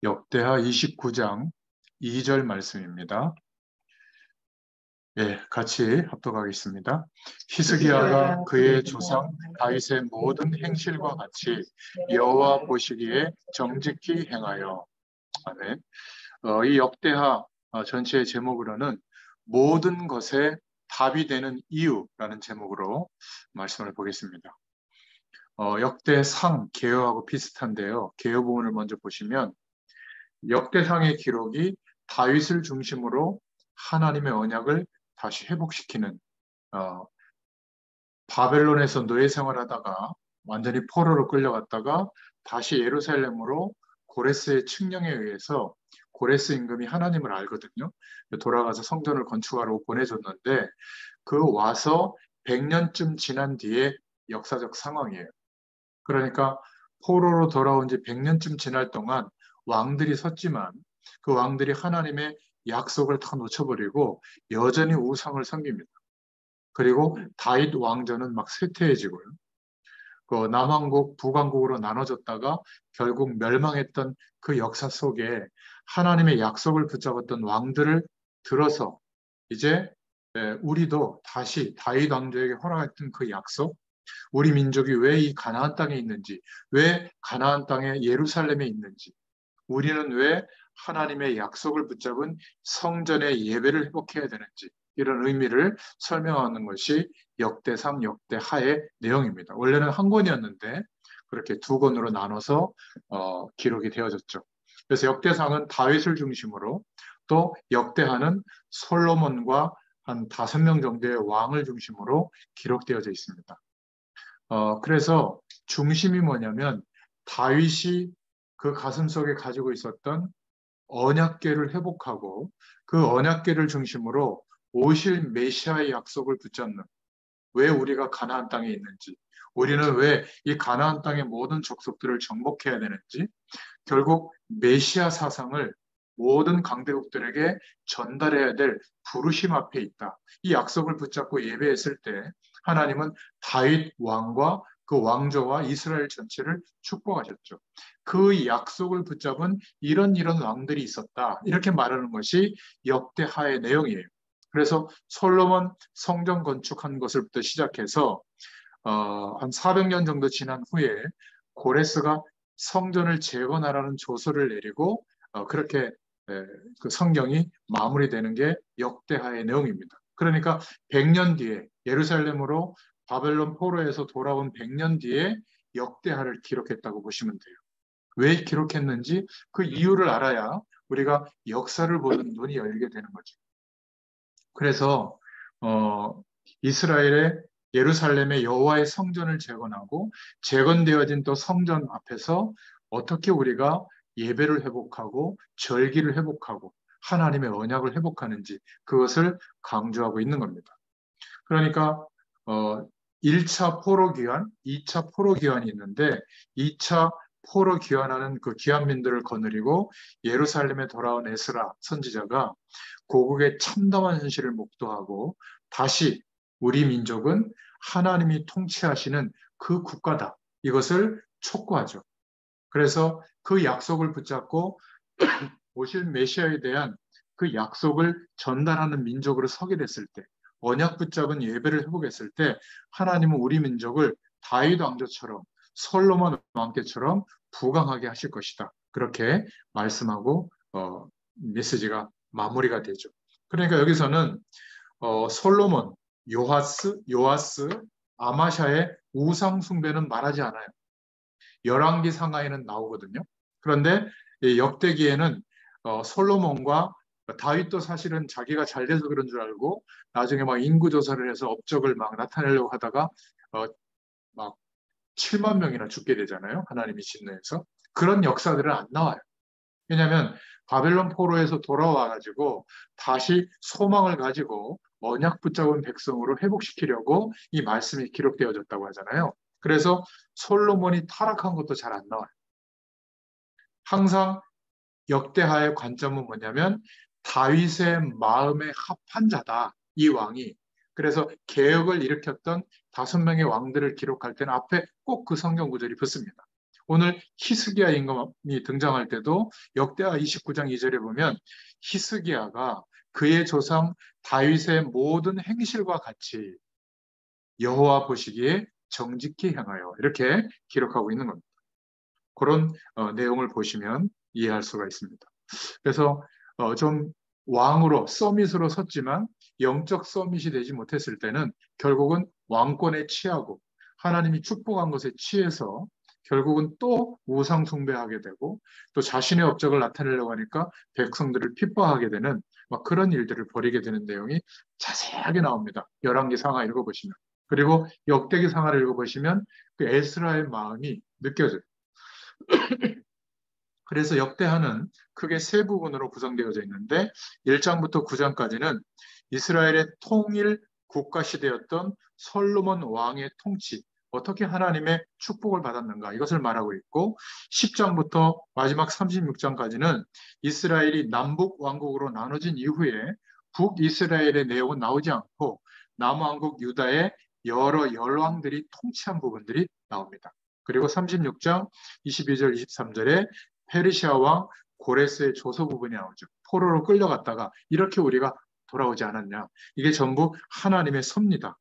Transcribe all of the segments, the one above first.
역대하 29장 2절 말씀입니다. 같이 합독하겠습니다. 히스기야가 그의 조상 다윗의 모든 행실과 같이 여호와 보시기에 정직히 행하여. 아멘. 이 역대하 전체의 제목으로는 모든 것에 답이 되는 이유라는 제목으로 말씀을 보겠습니다. 역대상 개요하고 비슷한데요. 개요 부분을 먼저 보시면 역대상의 기록이 다윗을 중심으로 하나님의 언약을 다시 회복시키는, 바벨론에서 노예 생활하다가 완전히 포로로 끌려갔다가 다시 예루살렘으로 고레스의 칙령에 의해서, 고레스 임금이 하나님을 알거든요. 돌아가서 성전을 건축하라고 보내줬는데 그 와서 100년쯤 지난 뒤에 역사적 상황이에요. 그러니까 포로로 돌아온 지 100년쯤 지날 동안 왕들이 섰지만 그 왕들이 하나님의 약속을 다 놓쳐버리고 여전히 우상을 섬깁니다. 그리고 다윗 왕조는 막 쇠퇴해지고요. 그 남왕국, 북왕국으로 나눠졌다가 결국 멸망했던 그 역사 속에 하나님의 약속을 붙잡았던 왕들을 들어서 이제 우리도 다시 다윗 왕조에게 허락했던 그 약속, 우리 민족이 왜 이 가나안 땅에 있는지, 왜 가나안 땅에 예루살렘에 있는지, 우리는 왜 하나님의 약속을 붙잡은 성전의 예배를 회복해야 되는지, 이런 의미를 설명하는 것이 역대상, 역대하의 내용입니다. 원래는 한 권이었는데 그렇게 두 권으로 나눠서 기록이 되어졌죠. 그래서 역대상은 다윗을 중심으로, 또 역대하는 솔로몬과 한 5명 정도의 왕을 중심으로 기록되어져 있습니다. 그래서 중심이 뭐냐면 다윗이 그 가슴속에 가지고 있었던 언약궤를 회복하고 그 언약궤를 중심으로 오실 메시아의 약속을 붙잡는, 왜 우리가 가나안 땅에 있는지, 우리는 왜 이 가나안 땅의 모든 족속들을 정복해야 되는지, 결국 메시아 사상을 모든 강대국들에게 전달해야 될 부르심 앞에 있다. 이 약속을 붙잡고 예배했을 때 하나님은 다윗 왕과 그 왕조와 이스라엘 전체를 축복하셨죠. 그 약속을 붙잡은 이런 왕들이 있었다. 이렇게 말하는 것이 역대하의 내용이에요. 그래서 솔로몬 성전 건축한 것을부터 시작해서 한 400년 정도 지난 후에 고레스가 성전을 재건하라는 조서를 내리고 그렇게 그 성경이 마무리되는 게 역대하의 내용입니다. 그러니까 100년 뒤에 예루살렘으로 바벨론 포로에서 돌아온 100년 뒤에 역대하를 기록했다고 보시면 돼요. 왜 기록했는지 그 이유를 알아야 우리가 역사를 보는 눈이 열리게 되는 거죠. 그래서 이스라엘의 예루살렘의 여호와의 성전을 재건하고 재건되어진 또 성전 앞에서 어떻게 우리가 예배를 회복하고 절기를 회복하고 하나님의 언약을 회복하는지, 그것을 강조하고 있는 겁니다. 그러니까 1차 포로 귀환, 2차 포로 귀환이 있는데 2차 포로 귀환하는 그 귀환민들을 거느리고 예루살렘에 돌아온 에스라 선지자가 고국의 참담한 현실을 목도하고 다시 우리 민족은 하나님이 통치하시는 그 국가다, 이것을 촉구하죠. 그래서 그 약속을 붙잡고 오실 메시아에 대한 그 약속을 전달하는 민족으로 서게 됐을 때, 언약 붙잡은 예배를 회복했을 때 하나님은 우리 민족을 다윗 왕조처럼, 솔로몬 왕께처럼 부강하게 하실 것이다. 그렇게 말씀하고 메시지가 마무리가 되죠. 그러니까 여기서는 솔로몬, 요아스, 아마샤의 우상 숭배는 말하지 않아요. 열왕기 상하에는 나오거든요. 그런데 역대기에는 솔로몬과 다윗도 사실은 자기가 잘 돼서 그런 줄 알고 나중에 막 인구 조사를 해서 업적을 막 나타내려고 하다가 막 7만 명이나 죽게 되잖아요. 하나님이 진노해서. 그런 역사들은 안 나와요. 왜냐하면 바벨론 포로에서 돌아와가지고 다시 소망을 가지고 언약 붙잡은 백성으로 회복시키려고 이 말씀이 기록되어졌다고 하잖아요. 그래서 솔로몬이 타락한 것도 잘 안 나와요. 항상 역대하의 관점은 뭐냐면 다윗의 마음에 합한 자다, 이 왕이. 그래서 개혁을 일으켰던 5명의 왕들을 기록할 때는 앞에 꼭 그 성경 구절이 붙습니다. 오늘 히스기야 임금이 등장할 때도 역대하 29장 2절에 보면 히스기야가 그의 조상 다윗의 모든 행실과 같이 여호와 보시기에 정직히 행하여 이렇게 기록하고 있는 겁니다. 그런 내용을 보시면 이해할 수가 있습니다. 그래서 좀 왕으로 서밋으로 섰지만 영적 서밋이 되지 못했을 때는 결국은 왕권에 취하고 하나님이 축복한 것에 취해서 결국은 또 우상 숭배하게 되고 또 자신의 업적을 나타내려고 하니까 백성들을 핍박하게 되는 막 그런 일들을 벌이게 되는 내용이 자세하게 나옵니다. 열왕기 상하 읽어보시면. 그리고 역대기 상하를 읽어보시면 그 에스라의 마음이 느껴져요. 그래서 역대하는 크게 세 부분으로 구성되어져 있는데 1장부터 9장까지는 이스라엘의 통일 국가 시대였던 솔로몬 왕의 통치, 어떻게 하나님의 축복을 받았는가 이것을 말하고 있고 10장부터 마지막 36장까지는 이스라엘이 남북 왕국으로 나눠진 이후에 북이스라엘의 내용은 나오지 않고 남왕국 유다의 여러 열왕들이 통치한 부분들이 나옵니다. 그리고 36장 22절 23절에 페르시아 왕 고레스의 조서 부분이 나오죠. 포로로 끌려갔다가 이렇게 우리가 돌아오지 않았냐. 이게 전부 하나님의 섭니다.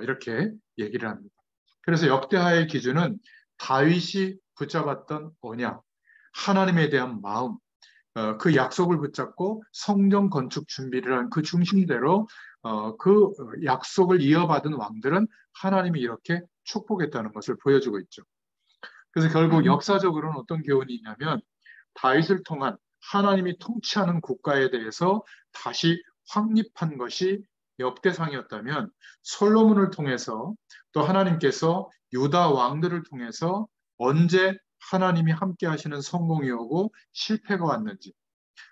이렇게 얘기를 합니다. 그래서 역대하의 기준은 다윗이 붙잡았던 언약, 하나님에 대한 마음, 그 약속을 붙잡고 성전 건축 준비를 한 그 중심대로 그 약속을 이어받은 왕들은 하나님이 이렇게 축복했다는 것을 보여주고 있죠. 그래서 결국 역사적으로는 어떤 교훈이 있냐면 다윗을 통한 하나님이 통치하는 국가에 대해서 다시 확립한 것이 역대상이었다면 솔로몬을 통해서 또 하나님께서 유다 왕들을 통해서 언제 하나님이 함께 하시는 성공이 오고 실패가 왔는지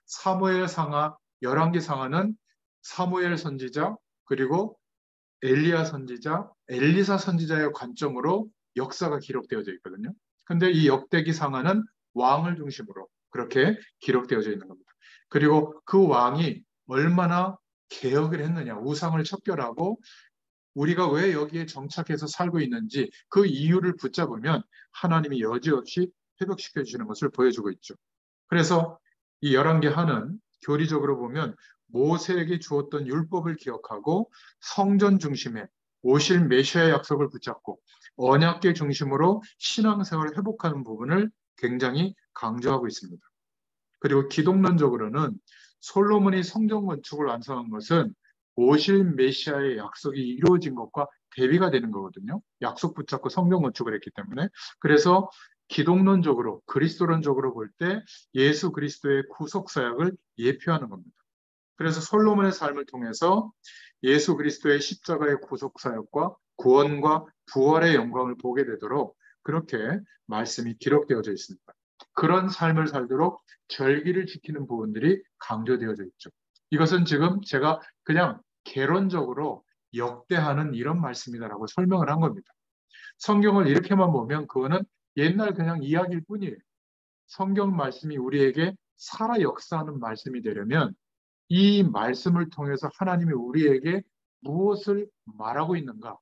사무엘 상하, 열왕기 상하는 사무엘 선지자 그리고 엘리야 선지자, 엘리사 선지자의 관점으로 역사가 기록되어져 있거든요. 근데 이 역대기 상하는 왕을 중심으로 그렇게 기록되어져 있는 겁니다. 그리고 그 왕이 얼마나 개혁을 했느냐, 우상을 척결하고 우리가 왜 여기에 정착해서 살고 있는지 그 이유를 붙잡으면 하나님이 여지없이 회복시켜 주시는 것을 보여주고 있죠. 그래서 이 11개 하는 교리적으로 보면 모세에게 주었던 율법을 기억하고 성전 중심에 오실 메시아의 약속을 붙잡고 언약계 중심으로 신앙생활을 회복하는 부분을 굉장히 강조하고 있습니다. 그리고 기독론적으로는 솔로몬이 성전 건축을 완성한 것은 오실 메시아의 약속이 이루어진 것과 대비가 되는 거거든요. 약속 붙잡고 성전 건축을 했기 때문에. 그래서 기독론적으로 그리스도론적으로 볼 때 예수 그리스도의 구속 사역을 예표하는 겁니다. 그래서 솔로몬의 삶을 통해서 예수 그리스도의 십자가의 구속 사역과 구원과 부활의 영광을 보게 되도록 그렇게 말씀이 기록되어져 있습니다. 그런 삶을 살도록 절기를 지키는 부분들이 강조되어져 있죠. 이것은 지금 제가 그냥 개론적으로 역대하는 이런 말씀이다라고 설명을 한 겁니다. 성경을 이렇게만 보면 그거는 옛날 그냥 이야기일 뿐이에요. 성경 말씀이 우리에게 살아 역사하는 말씀이 되려면 이 말씀을 통해서 하나님이 우리에게 무엇을 말하고 있는가?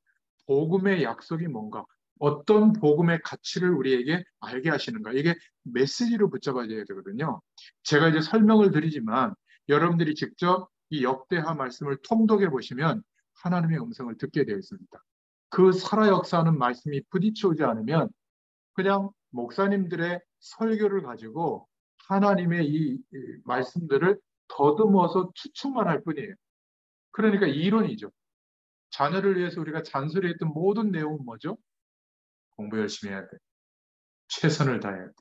복음의 약속이 뭔가? 어떤 복음의 가치를 우리에게 알게 하시는가? 이게 메시지로 붙잡아야 되거든요. 제가 이제 설명을 드리지만 여러분들이 직접 이 역대하 말씀을 통독해 보시면 하나님의 음성을 듣게 되어 있습니다. 그 살아 역사하는 말씀이 부딪혀오지 않으면 그냥 목사님들의 설교를 가지고 하나님의 이 말씀들을 더듬어서 추측만 할 뿐이에요. 그러니까 이론이죠. 자녀를 위해서 우리가 잔소리했던 모든 내용은 뭐죠? 공부 열심히 해야 돼. 최선을 다해야 돼.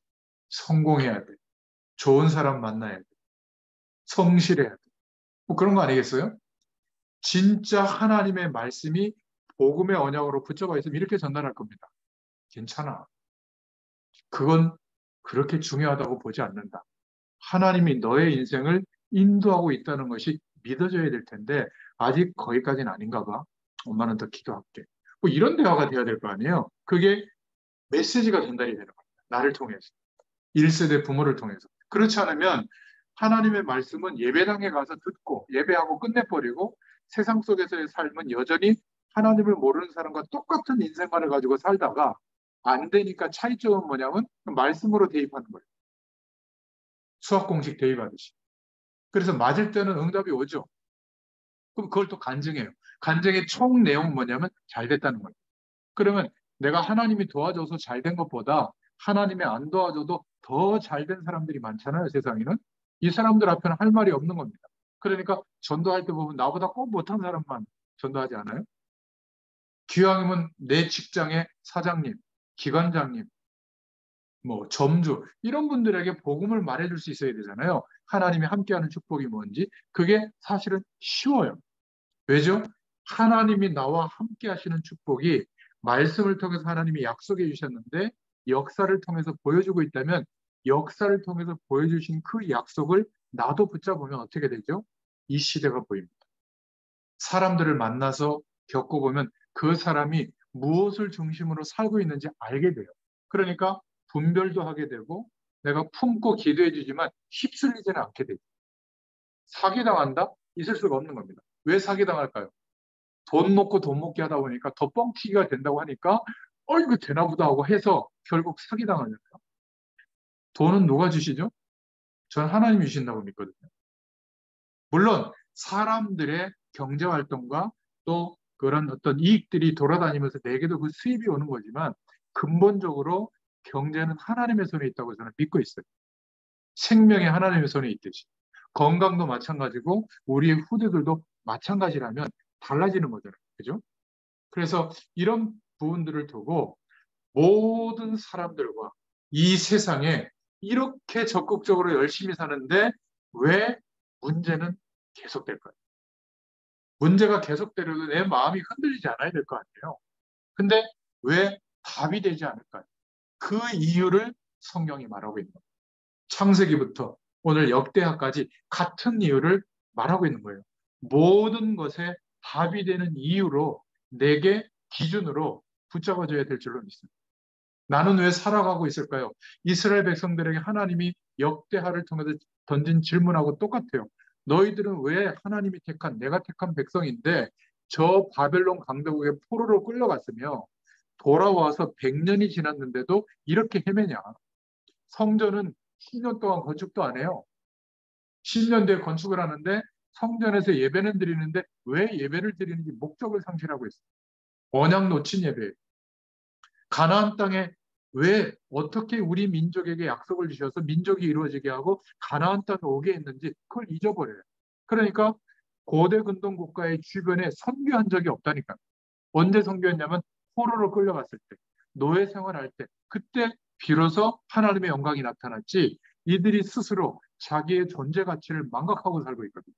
성공해야 돼. 좋은 사람 만나야 돼. 성실해야 돼. 뭐 그런 거 아니겠어요? 진짜 하나님의 말씀이 복음의 언약으로 붙잡아 있으면 이렇게 전달할 겁니다. 괜찮아. 그건 그렇게 중요하다고 보지 않는다. 하나님이 너의 인생을 인도하고 있다는 것이 믿어져야 될 텐데 아직 거기까지는 아닌가 봐. 엄마는 더 기도할게. 뭐 이런 대화가 돼야 될 거 아니에요. 그게 메시지가 전달이 되는 겁니다. 나를 통해서. 1세대 부모를 통해서. 그렇지 않으면 하나님의 말씀은 예배당에 가서 듣고 예배하고 끝내버리고 세상 속에서의 삶은 여전히 하나님을 모르는 사람과 똑같은 인생관을 가지고 살다가 안 되니까 차이점은 뭐냐면 말씀으로 대입하는 거예요. 수학 공식 대입하듯이. 그래서 맞을 때는 응답이 오죠. 그럼 그걸 또 간증해요. 간증의 총 내용은 뭐냐면 잘 됐다는 거예요. 그러면 내가 하나님이 도와줘서 잘 된 것보다 하나님이 안 도와줘도 더 잘 된 사람들이 많잖아요, 세상에는. 이 사람들 앞에는 할 말이 없는 겁니다. 그러니까 전도할 때 보면 나보다 꼭 못한 사람만 전도하지 않아요? 기왕이면 내 직장의 사장님, 기관장님, 뭐 점주 이런 분들에게 복음을 말해줄 수 있어야 되잖아요. 하나님이 함께하는 축복이 뭔지 그게 사실은 쉬워요. 왜죠? 하나님이 나와 함께 하시는 축복이 말씀을 통해서 하나님이 약속해 주셨는데 역사를 통해서 보여주고 있다면 역사를 통해서 보여주신 그 약속을 나도 붙잡으면 어떻게 되죠? 이 시대가 보입니다. 사람들을 만나서 겪어보면 그 사람이 무엇을 중심으로 살고 있는지 알게 돼요. 그러니까 분별도 하게 되고 내가 품고 기도해 주지만 휩쓸리지는 않게 되죠. 사기당한다? 있을 수가 없는 겁니다. 왜 사기당할까요? 돈 먹고 돈 먹게 하다 보니까 더 뻥튀기가 된다고 하니까 이거 되나 보다 하고 해서 결국 사기당하잖아요. 돈은 누가 주시죠? 전 하나님이 주신다고 믿거든요. 물론 사람들의 경제활동과 또 그런 어떤 이익들이 돌아다니면서 내게도 그 수입이 오는 거지만 근본적으로 경제는 하나님의 손에 있다고 저는 믿고 있어요. 생명이 하나님의 손에 있듯이. 건강도 마찬가지고 우리의 후대들도 마찬가지라면 달라지는 거잖아요. 그죠? 그래서 이런 부분들을 두고 모든 사람들과 이 세상에 이렇게 적극적으로 열심히 사는데 왜 문제는 계속될까요? 문제가 계속되려도 내 마음이 흔들리지 않아야 될 거 아니에요. 근데 왜 답이 되지 않을까요? 그 이유를 성경이 말하고 있는 거예요. 창세기부터 오늘 역대하까지 같은 이유를 말하고 있는 거예요. 모든 것에 답이 되는 이유로 내게 기준으로 붙잡아줘야 될 줄로 믿습니다. 나는 왜 살아가고 있을까요? 이스라엘 백성들에게 하나님이 역대하를 통해서 던진 질문하고 똑같아요. 너희들은 왜 하나님이 택한 내가 택한 백성인데 저 바벨론 강대국의 포로로 끌려갔으며 돌아와서 100년이 지났는데도 이렇게 헤매냐? 성전은 10년 동안 건축도 안 해요. 10년 뒤에 건축을 하는데 성전에서 예배는 드리는데 왜 예배를 드리는지 목적을 상실하고 있어요. 언약 놓친 예배. 가나안 땅에 왜 어떻게 우리 민족에게 약속을 주셔서 민족이 이루어지게 하고 가나안 땅에 오게 했는지 그걸 잊어버려요. 그러니까 고대 근동 국가의 주변에 선교한 적이 없다니까. 언제 선교했냐면 포로로 끌려갔을 때, 노예 생활할 때, 그때 비로소 하나님의 영광이 나타났지 이들이 스스로 자기의 존재 가치를 망각하고 살고 있거든요.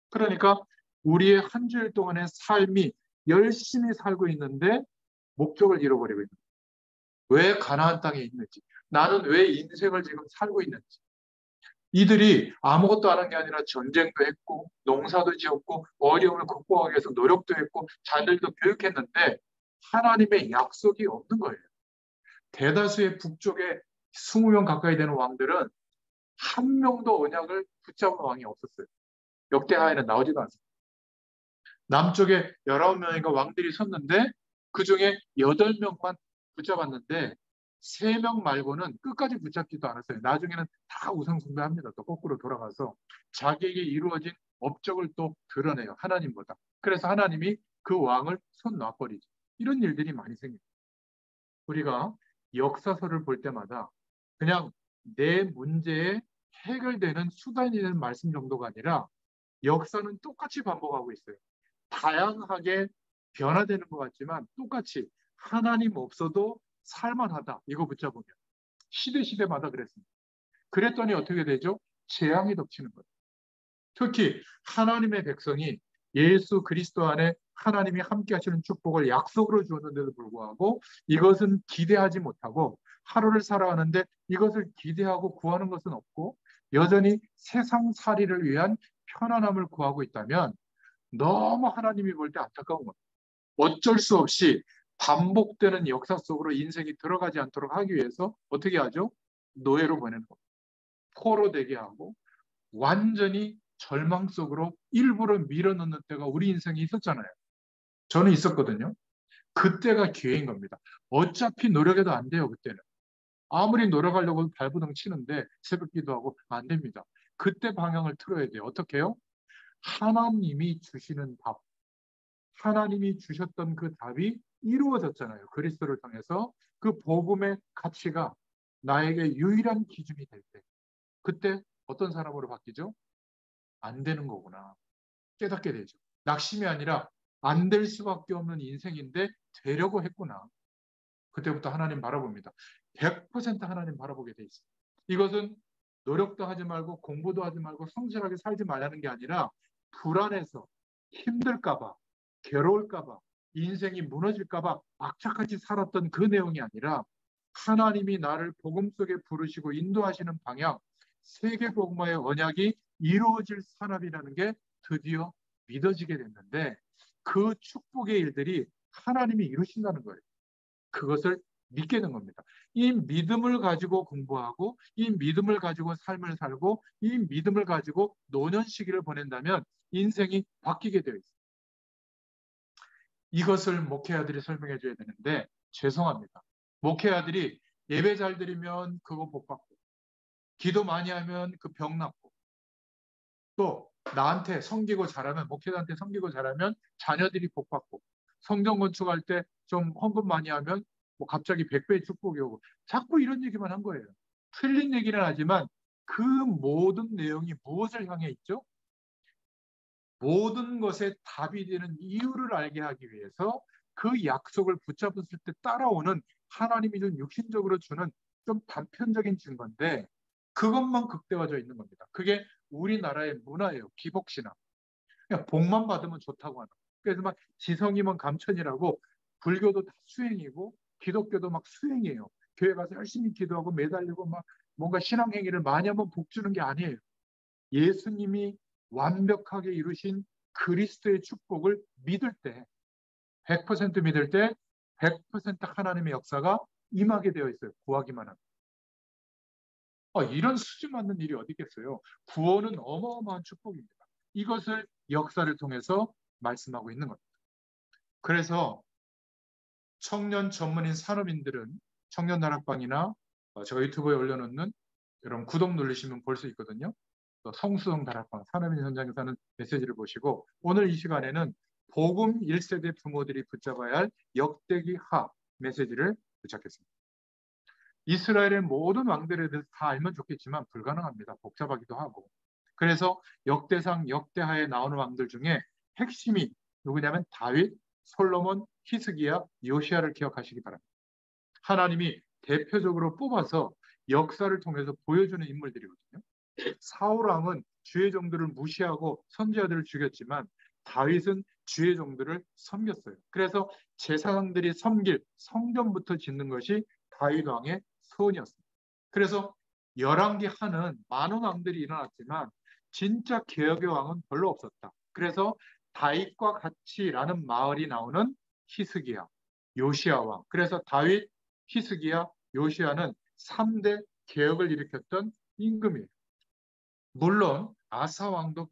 그러니까 우리의 한 주일 동안의 삶이 열심히 살고 있는데 목적을 잃어버리고 있는 거예요. 왜 가나안 땅에 있는지, 나는 왜 인생을 지금 살고 있는지. 이들이 아무것도 안 한 게 아니라 전쟁도 했고, 농사도 지었고, 어려움을 극복하기 위해서 노력도 했고, 자녀들도 교육했는데, 하나님의 약속이 없는 거예요. 대다수의 북쪽에 20명 가까이 되는 왕들은 한 명도 언약을 붙잡은 왕이 없었어요. 역대하에는 나오지도 않습니다. 남쪽에 19명인가 왕들이 섰는데, 그 중에 8명만 붙잡았는데, 3명 말고는 끝까지 붙잡지도 않았어요. 나중에는 다 우상숭배합니다. 또 거꾸로 돌아가서 자기에게 이루어진 업적을 또 드러내요. 하나님보다. 그래서 하나님이 그 왕을 손 놔버리죠. 이런 일들이 많이 생깁니다. 우리가 역사서를 볼 때마다 그냥 내 문제에 해결되는 수단이 되는 말씀 정도가 아니라 역사는 똑같이 반복하고 있어요. 다양하게 변화되는 것 같지만 똑같이 하나님 없어도 살만하다. 이거 붙잡으면. 시대마다 그랬습니다. 그랬더니 어떻게 되죠? 재앙이 덮치는 거예요. 특히 하나님의 백성이 예수 그리스도 안에 하나님이 함께 하시는 축복을 약속으로 주었는데도 불구하고 이것은 기대하지 못하고 하루를 살아가는데 이것을 기대하고 구하는 것은 없고 여전히 세상살이를 위한 편안함을 구하고 있다면 너무 하나님이 볼 때 안타까운 겁니다. 어쩔 수 없이 반복되는 역사 속으로 인생이 들어가지 않도록 하기 위해서 어떻게 하죠? 노예로 보내는 겁니다. 포로 되게 하고 완전히 절망 속으로 일부러 밀어넣는 때가 우리 인생에 있었잖아요. 저는 있었거든요. 그때가 기회인 겁니다. 어차피 노력해도 안 돼요, 그때는. 아무리 노력하려고 발버둥 치는데 새벽 기도하고 안 됩니다. 그때 방향을 틀어야 돼요. 어떻게 해요? 하나님이 주시는 답, 하나님이 주셨던 그 답이 이루어졌잖아요. 그리스도를 통해서 그 복음의 가치가 나에게 유일한 기준이 될 때, 그때 어떤 사람으로 바뀌죠? 안 되는 거구나. 깨닫게 되죠. 낙심이 아니라 안 될 수밖에 없는 인생인데 되려고 했구나. 그때부터 하나님 바라봅니다. 100% 하나님 바라보게 돼 있어요. 이것은 노력도 하지 말고 공부도 하지 말고 성실하게 살지 말라는 게 아니라 불안해서 힘들까봐 괴로울까봐 인생이 무너질까봐 악착같이 살았던 그 내용이 아니라 하나님이 나를 복음 속에 부르시고 인도하시는 방향, 세계복음화의 언약이 이루어질 산업이라는 게 드디어 믿어지게 됐는데 그 축복의 일들이 하나님이 이루신다는 거예요. 그것을 믿게 된 겁니다. 이 믿음을 가지고 공부하고 이 믿음을 가지고 삶을 살고 이 믿음을 가지고 노년 시기를 보낸다면 인생이 바뀌게 되어 있어요. 이것을 목회자들이 설명해 줘야 되는데 죄송합니다. 목회자들이 예배 잘 드리면 그거 복 받고 기도 많이 하면 그 병 낫고 또 나한테 섬기고 잘하면 목회자한테 섬기고 잘하면 자녀들이 복 받고 성전 건축할 때 좀 헌금 많이 하면 뭐 갑자기 100배의 축복이 오고 자꾸 이런 얘기만 한 거예요. 틀린 얘기는 하지만 그 모든 내용이 무엇을 향해 있죠? 모든 것에 답이 되는 이유를 알게 하기 위해서 그 약속을 붙잡았을 때 따라오는 하나님이 좀 육신적으로 주는 좀 단편적인 증거인데 그것만 극대화되어 있는 겁니다. 그게 우리나라의 문화예요. 기복신앙. 그냥 복만 받으면 좋다고 하는. 그래서 막 지성이면 감천이라고 불교도 다 수행이고 기독교도 막 수행이에요. 교회 가서 열심히 기도하고 매달리고 막 뭔가 신앙 행위를 많이 하면 복 주는 게 아니에요. 예수님이 완벽하게 이루신 그리스도의 축복을 믿을 때, 100% 믿을 때 100% 하나님의 역사가 임하게 되어 있어요. 구하기만 하면. 이런 수지 맞는 일이 어디 있겠어요. 구원은 어마어마한 축복입니다. 이것을 역사를 통해서 말씀하고 있는 겁니다. 그래서 청년 전문인 산업인들은 청년 다락방이나 제가 유튜브에 올려놓는 여러분 구독 누르시면 볼 수 있거든요. 성수동 다락방 산업인 현장에서 하는 메시지를 보시고 오늘 이 시간에는 복음 1세대 부모들이 붙잡아야 할 역대기 하 메시지를 붙잡겠습니다. 이스라엘의 모든 왕들에 대해서 다 알면 좋겠지만 불가능합니다. 복잡하기도 하고. 그래서 역대상 역대하에 나오는 왕들 중에 핵심이 누구냐면 다윗, 솔로몬, 히스기야, 요시아를 기억하시기 바랍니다. 하나님이 대표적으로 뽑아서 역사를 통해서 보여주는 인물들이거든요. 사울 왕은 주의 종들을 무시하고 선지자들을 죽였지만 다윗은 주의 종들을 섬겼어요. 그래서 제사장들이 섬길 성전부터 짓는 것이 다윗 왕의 소원이었습니다. 그래서 열왕기 하는 많은 왕들이 일어났지만 진짜 개혁의 왕은 별로 없었다. 그래서 다윗과 같이라는 마을이 나오는 히스기야, 요시아 왕. 그래서 다윗, 히스기야, 요시아는 3대 개혁을 일으켰던 임금이에요. 물론 아사 왕도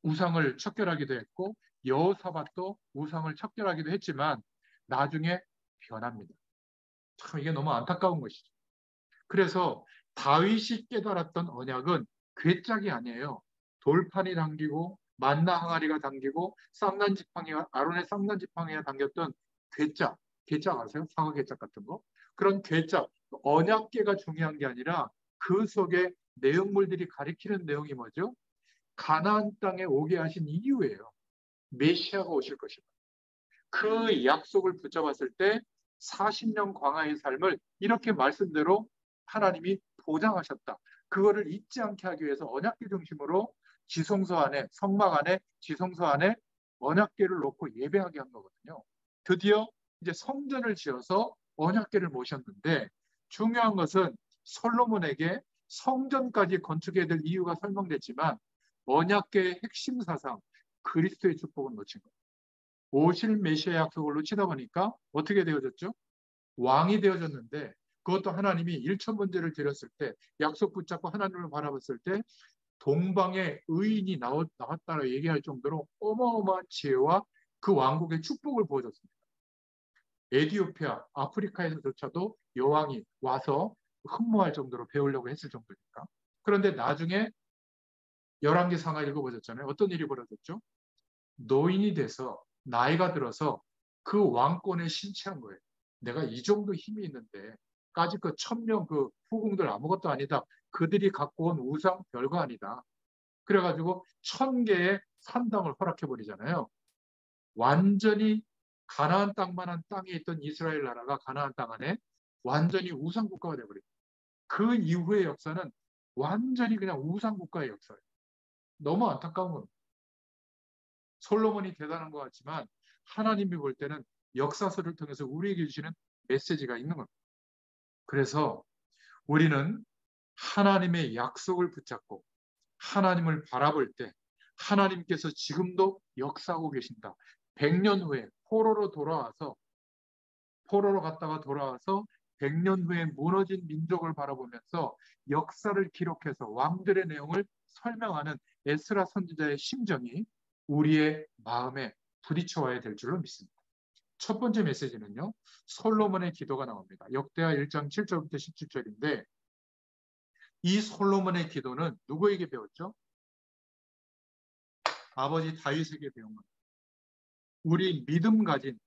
우상을 척결하기도 했고 여호사밧도 우상을 척결하기도 했지만 나중에 변합니다. 참 이게 너무 안타까운 것이죠. 그래서 다윗이 깨달았던 언약은 괴짝이 아니에요. 돌판이 당기고 만나 항아리가 당기고 쌍난 지팡이가 아론의 쌍난 지팡이가 당겼던 괴짝, 괴짝 아세요? 사과 괴짝 같은 거. 그런 괴짝, 언약계가 중요한 게 아니라 그 속에 내용물들이 가리키는 내용이 뭐죠? 가나안 땅에 오게 하신 이유예요. 메시아가 오실 것이다. 그 약속을 붙잡았을 때 40년 광야의 삶을 이렇게 말씀대로 하나님이 보장하셨다. 그거를 잊지 않게 하기 위해서 언약궤 중심으로 지성소 안에 성막 안에 지성소 안에 언약궤를 놓고 예배하게 한 거거든요. 드디어 이제 성전을 지어서 언약궤를 모셨는데 중요한 것은 솔로몬에게 성전까지 건축해야 될 이유가 설명됐지만 언약궤의 핵심 사상 그리스도의 축복은 놓친 거예요. 오실 메시아 약속을 놓치다 보니까 어떻게 되어졌죠? 왕이 되어졌는데 그것도 하나님이 일천번제를 드렸을 때 약속 붙잡고 하나님을 바라봤을 때 동방의 의인이 나왔다고 얘기할 정도로 어마어마한 지혜와 그 왕국의 축복을 보여줬습니다. 에티오피아, 아프리카에서조차도 여왕이 와서 흠모할 정도로 배우려고 했을 정도니까. 그런데 나중에 열왕기 상하 읽어보셨잖아요. 어떤 일이 벌어졌죠? 노인이 돼서 나이가 들어서 그 왕권에 신취한 거예요. 내가 이 정도 힘이 있는데 까짓 그 1000명 그 후궁들 아무것도 아니다. 그들이 갖고 온 우상 별거 아니다. 그래가지고 1000개의 산당을 허락해 버리잖아요. 완전히 가나안 땅만한 땅에 있던 이스라엘 나라가 가나안 땅 안에 완전히 우상 국가가 돼버립니다. 그 이후의 역사는 완전히 그냥 우상 국가의 역사예요. 너무 안타까운 겁니다. 솔로몬이 대단한 것 같지만 하나님이 볼 때는 역사서를 통해서 우리에게 주시는 메시지가 있는 겁니다. 그래서 우리는 하나님의 약속을 붙잡고 하나님을 바라볼 때 하나님께서 지금도 역사하고 계신다. 100년 후에 포로로 갔다가 돌아와서 100년 후에 무너진 민족을 바라보면서 역사를 기록해서 왕들의 내용을 설명하는 에스라 선지자의 심정이 우리의 마음에 부딪혀와야 될 줄로 믿습니다. 첫 번째 메시지는요, 솔로몬의 기도가 나옵니다. 역대하 1장 7절부터 17절인데 이 솔로몬의 기도는 누구에게 배웠죠? 아버지 다윗에게 배운 겁니다. 우리 믿음 가진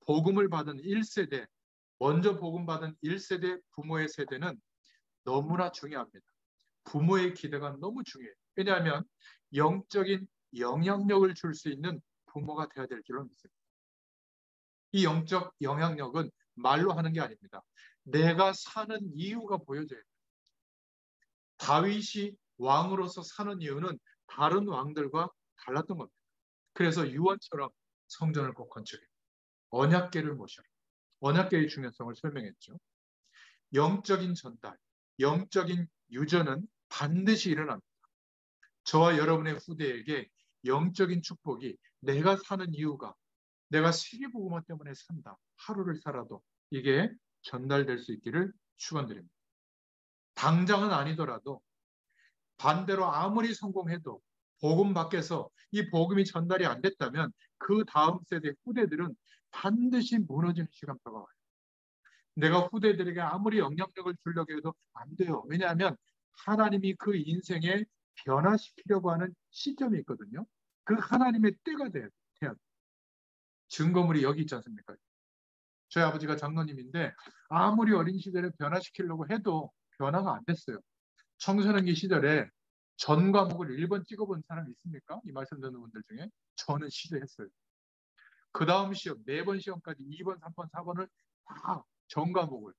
복음을 받은 1세대, 먼저 복음 받은 1세대 부모의 세대는 너무나 중요합니다. 부모의 기대가 너무 중요해요. 왜냐하면 영적인 영향력을 줄 수 있는 부모가 되어야 될 줄로 믿습니다. 이 영적 영향력은 말로 하는 게 아닙니다. 내가 사는 이유가 보여져야 돼요. 다윗이 왕으로서 사는 이유는 다른 왕들과 달랐던 겁니다. 그래서 유언처럼 성전을 꼭 건축해. 언약궤를 모셔라. 언약궤의 중요성을 설명했죠. 영적인 전달, 영적인 유전은 반드시 일어납니다. 저와 여러분의 후대에게 영적인 축복이 내가 사는 이유가 내가 세계복음화 때문에 산다. 하루를 살아도 이게 전달될 수 있기를 축원드립니다. 당장은 아니더라도 반대로 아무리 성공해도 복음 밖에서 이 복음이 전달이 안 됐다면 그 다음 세대 후대들은 반드시 무너지는 시간표가 와요. 내가 후대들에게 아무리 영향력을 주려고 해도 안 돼요. 왜냐하면 하나님이 그 인생에 변화시키려고 하는 시점이 있거든요. 그 하나님의 때가 돼야 돼요. 증거물이 여기 있지 않습니까? 저희 아버지가 장로님인데 아무리 어린 시절에 변화시키려고 해도 변화가 안 됐어요. 청소년기 시절에 전 과목을 1번 찍어본 사람이 있습니까? 이 말씀 듣는 분들 중에 저는 시도했어요. 그 다음 시험, 4번 시험까지 2번, 3번, 4번을 다 전 과목을.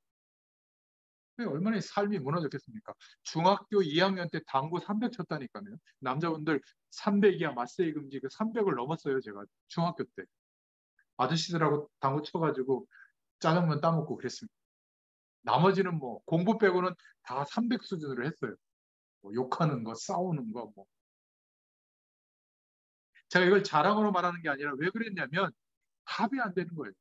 얼마나 삶이 무너졌겠습니까? 중학교 2학년 때 당구 300 쳤다니까요. 남자분들 300이야 맞세이 금지 그 300을 넘었어요. 제가 중학교 때. 아저씨들하고 당구 쳐가지고 짜장면 따먹고 그랬습니다. 나머지는 뭐 공부 빼고는 다 300 수준으로 했어요. 뭐 욕하는 거, 싸우는 거, 뭐. 제가 이걸 자랑으로 말하는 게 아니라 왜 그랬냐면 답이 안 되는 거예요.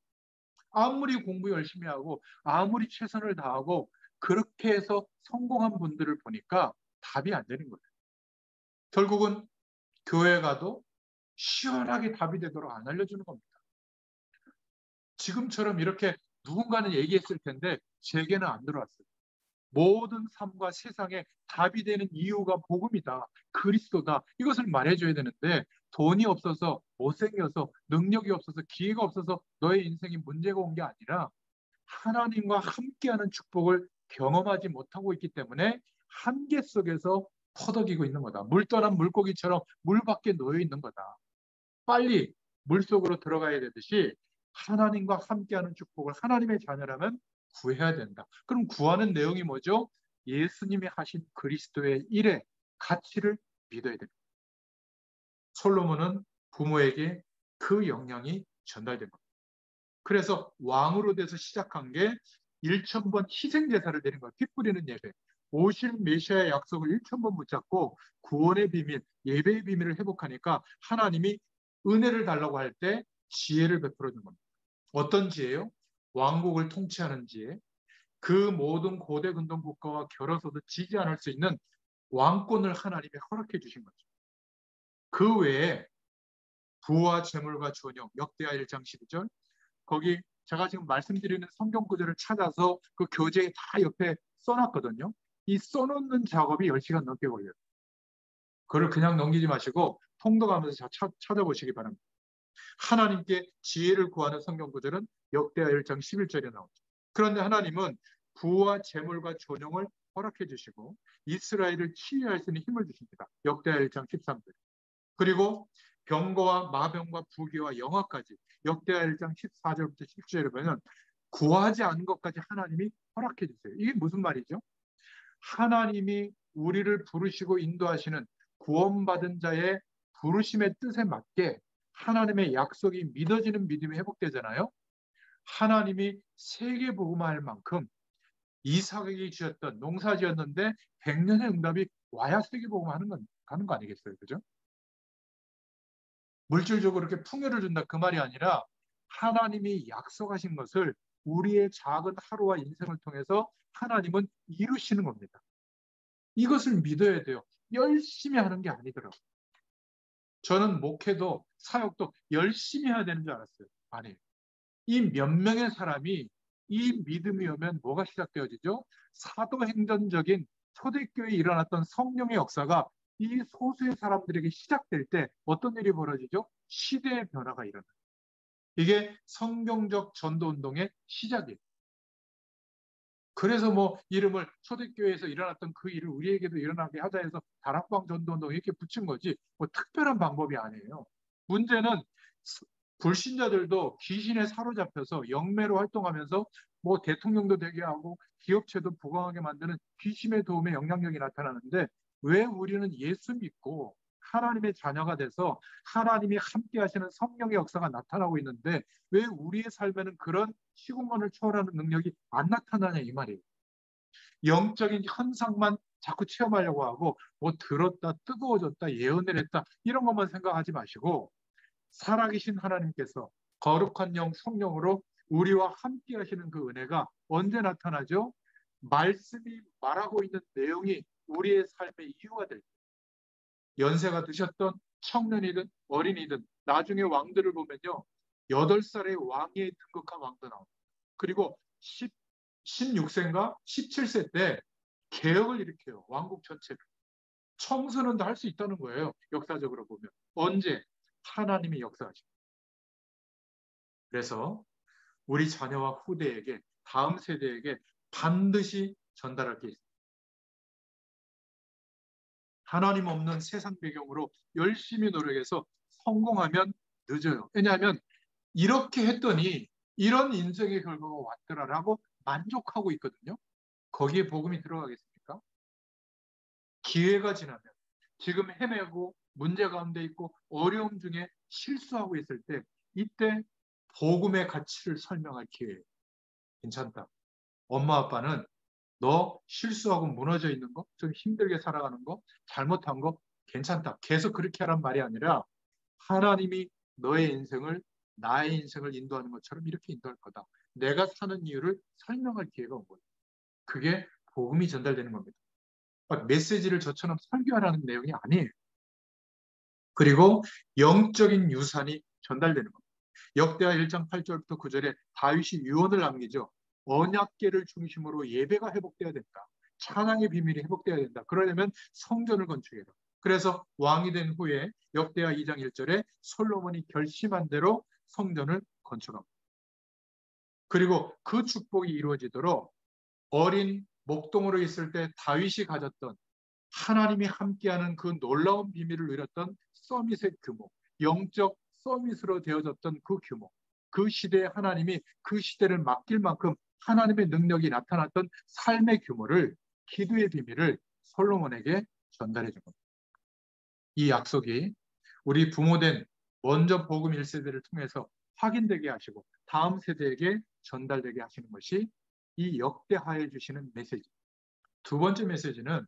아무리 공부 열심히 하고 아무리 최선을 다하고 그렇게 해서 성공한 분들을 보니까 답이 안 되는 거예요. 결국은 교회 가도 시원하게 답이 되도록 안 알려주는 겁니다. 지금처럼 이렇게 누군가는 얘기했을 텐데 제게는 안 들어왔어요. 모든 삶과 세상에 답이 되는 이유가 복음이다. 그리스도다. 이것을 말해줘야 되는데 돈이 없어서 못생겨서 능력이 없어서 기회가 없어서 너의 인생에 문제가 온 게 아니라 하나님과 함께하는 축복을 경험하지 못하고 있기 때문에 한계 속에서 퍼덕이고 있는 거다. 물 떠난 물고기처럼 물 밖에 놓여 있는 거다. 빨리 물속으로 들어가야 되듯이 하나님과 함께하는 축복을 하나님의 자녀라면 구해야 된다. 그럼 구하는 내용이 뭐죠? 예수님이 하신 그리스도의 일의 가치를 믿어야 됩니다. 솔로몬은 부모에게 그 영향이 전달된 겁니다. 그래서 왕으로 돼서 시작한 게 1000번 희생제사를 드린 거예요. 피 뿌리는 예배. 오실 메시아의 약속을 1000번 붙잡고 구원의 비밀, 예배의 비밀을 회복하니까 하나님이 은혜를 달라고 할 때 지혜를 베풀어 준 겁니다. 어떤 지혜요? 왕국을 통치하는 지혜. 그 모든 고대 근동 국가와 결어서도 지지 않을 수 있는 왕권을 하나님이 허락해 주신 거죠. 그 외에 부와 재물과 존영, 역대하 1장 12절. 거기 제가 지금 말씀드리는 성경 구절을 찾아서 그 교재에 다 옆에 써놨거든요. 이 써놓는 작업이 10시간 넘게 걸려요. 그걸 그냥 넘기지 마시고 통독하면서 찾아보시기 바랍니다. 하나님께 지혜를 구하는 성경 구절은 역대하 1장 11절에 나오죠. 그런데 하나님은 부와 재물과 존영을 허락해 주시고 이스라엘을 치유할 수 있는 힘을 주십니다. 역대하 1장 13절. 그리고 병거와 마병과 부귀와 영화까지 역대하 1장 14절부터 17절에 보면 구하지 않은 것까지 하나님이 허락해 주세요. 이게 무슨 말이죠? 하나님이 우리를 부르시고 인도하시는 구원받은 자의 부르심의 뜻에 맞게 하나님의 약속이 믿어지는 믿음이 회복되잖아요. 하나님이 세계 복음화할 만큼 이삭에게 주셨던 농사 지었는데 100년의 응답이 와야 세계 복음화하는 가는 거 아니겠어요? 그죠? 물질적으로 이렇게 풍요를 준다 그 말이 아니라 하나님이 약속하신 것을 우리의 작은 하루와 인생을 통해서 하나님은 이루시는 겁니다. 이것을 믿어야 돼요. 열심히 하는 게 아니더라고요. 저는 목회도 사역도 열심히 해야 되는 줄 알았어요. 아니에요. 이 몇 명의 사람이 이 믿음이 오면 뭐가 시작되어지죠? 사도행전적인 초대교회에 일어났던 성령의 역사가 이 소수의 사람들에게 시작될 때 어떤 일이 벌어지죠? 시대의 변화가 일어나요. 이게 성경적 전도운동의 시작이에요. 그래서 뭐 이름을 초대교회에서 일어났던 그 일을 우리에게도 일어나게 하자 해서 다락방 전도운동 이렇게 붙인 거지 뭐 특별한 방법이 아니에요. 문제는 불신자들도 귀신에 사로잡혀서 영매로 활동하면서 뭐 대통령도 되게 하고 기업체도 부강하게 만드는 귀신의 도움에 영향력이 나타나는데 왜 우리는 예수 믿고 하나님의 자녀가 돼서 하나님이 함께 하시는 성령의 역사가 나타나고 있는데 왜 우리의 삶에는 그런 시공간을 초월하는 능력이 안 나타나냐 이 말이에요. 영적인 현상만 자꾸 체험하려고 하고 뭐 들었다 뜨거워졌다 예언을 했다 이런 것만 생각하지 마시고 살아계신 하나님께서 거룩한 영 성령으로 우리와 함께 하시는 그 은혜가 언제 나타나죠? 말씀이 말하고 있는 내용이 우리의 삶의 이유가 될 때 연세가 드셨던 청년이든 어린이든 나중에 왕들을 보면요 8살의 왕위에 등극한 왕도 나옵니다. 그리고 16세인가 17세 때 개혁을 일으켜요. 왕국 전체를. 청소년도 할 수 있다는 거예요. 역사적으로 보면. 언제? 하나님이 역사하십니다. 그래서 우리 자녀와 후대에게 다음 세대에게 반드시 전달할 게 있습니다. 하나님 없는 세상 배경으로 열심히 노력해서 성공하면 늦어요. 왜냐하면 이렇게 했더니 이런 인생의 결과가 왔더라라고 만족하고 있거든요. 거기에 복음이 들어가겠습니까? 기회가 지나면 지금 헤매고 문제 가운데 있고 어려움 중에 실수하고 있을 때 이때 복음의 가치를 설명할 기회예요. 괜찮다. 엄마 아빠는 너 실수하고 무너져 있는 거, 좀 힘들게 살아가는 거, 잘못한 거 괜찮다. 계속 그렇게 하란 말이 아니라 하나님이 너의 인생을 나의 인생을 인도하는 것처럼 이렇게 인도할 거다. 내가 사는 이유를 설명할 기회가 온 거예요. 그게 복음이 전달되는 겁니다. 메시지를 저처럼 설교하라는 내용이 아니에요. 그리고 영적인 유산이 전달되는 겁니다. 역대하 1장 8절부터 9절에 다윗이 유언을 남기죠. 언약궤를 중심으로 예배가 회복돼야 된다. 찬양의 비밀이 회복돼야 된다. 그러려면 성전을 건축해라. 그래서 왕이 된 후에 역대하 2장 1절에 솔로몬이 결심한 대로 성전을 건축합니다. 그리고 그 축복이 이루어지도록 어린 목동으로 있을 때 다윗이 가졌던 하나님이 함께하는 그 놀라운 비밀을 누렸던 서밋의 규모, 영적 서밋으로 되어졌던 그 규모, 그 시대에 하나님이 그 시대를 맡길 만큼 하나님의 능력이 나타났던 삶의 규모를 기도의 비밀을 솔로몬에게 전달해 준 겁니다. 이 약속이 우리 부모된 먼저 복음 1세대를 통해서 확인되게 하시고 다음 세대에게 전달되게 하시는 것이 이 역대하에 주시는 메시지. 두 번째 메시지는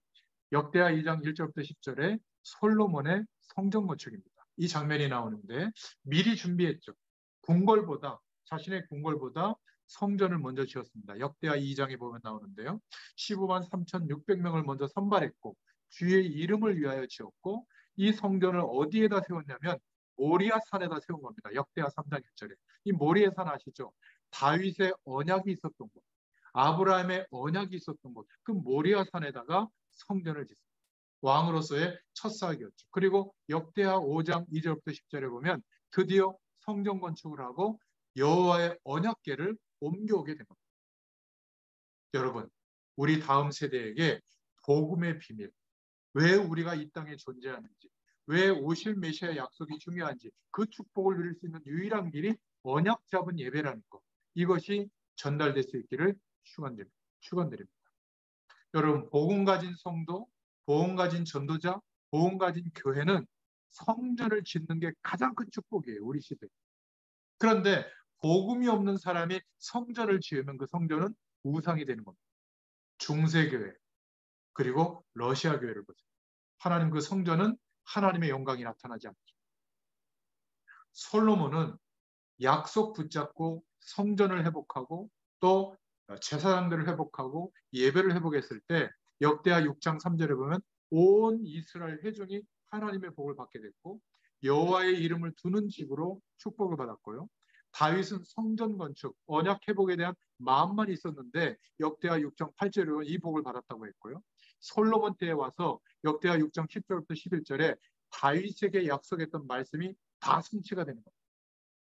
역대하 2장 1절부터 10절에 솔로몬의 성전 건축입니다. 이 장면이 나오는데 미리 준비했죠. 자신의 궁궐보다 성전을 먼저 지었습니다. 역대하 2장에 보면 나오는데요. 15만 3,600명을 먼저 선발했고 주의 이름을 위하여 지었고 이 성전을 어디에다 세웠냐면 모리아 산에다 세운 겁니다. 역대하 3장 1절에. 이 모리아 산 아시죠? 다윗의 언약이 있었던 곳, 아브라함의 언약이 있었던 곳, 그 모리아 산에다가 성전을 짓습니다. 왕으로서의 첫 사역이었죠. 그리고 역대하 5장 2절부터 10절에 보면 드디어 성전 건축을 하고 여호와의 언약궤를 옮겨오게 된 겁니다. 여러분, 우리 다음 세대에게 복음의 비밀, 왜 우리가 이 땅에 존재하는지, 왜 오실 메시아 약속이 중요한지, 그 축복을 누릴 수 있는 유일한 길이 언약 잡은 예배라는 것, 이것이 전달될 수 있기를 축원드립니다. 여러분, 복음 가진 성도, 복음 가진 전도자, 복음 가진 교회는 성전을 짓는 게 가장 큰 축복이에요, 우리 시대. 그런데 복음이 없는 사람이 성전을 지으면 그 성전은 우상이 되는 겁니다. 중세교회, 그리고 러시아 교회를 보세요. 하나님 그 성전은 하나님의 영광이 나타나지 않죠. 솔로몬은 약속 붙잡고 성전을 회복하고 또 제사장들을 회복하고 예배를 회복했을 때 역대하 6장 3절에 보면 온 이스라엘 회중이 하나님의 복을 받게 됐고 여호와의 이름을 두는 집으로 축복을 받았고요. 다윗은 성전 건축, 언약 회복에 대한 마음만 있었는데 역대하 6장 8절에 이 복을 받았다고 했고요. 솔로몬 때에 와서 역대하 6장 10절부터 11절에 다윗에게 약속했던 말씀이 다 성취가 되는 겁니다.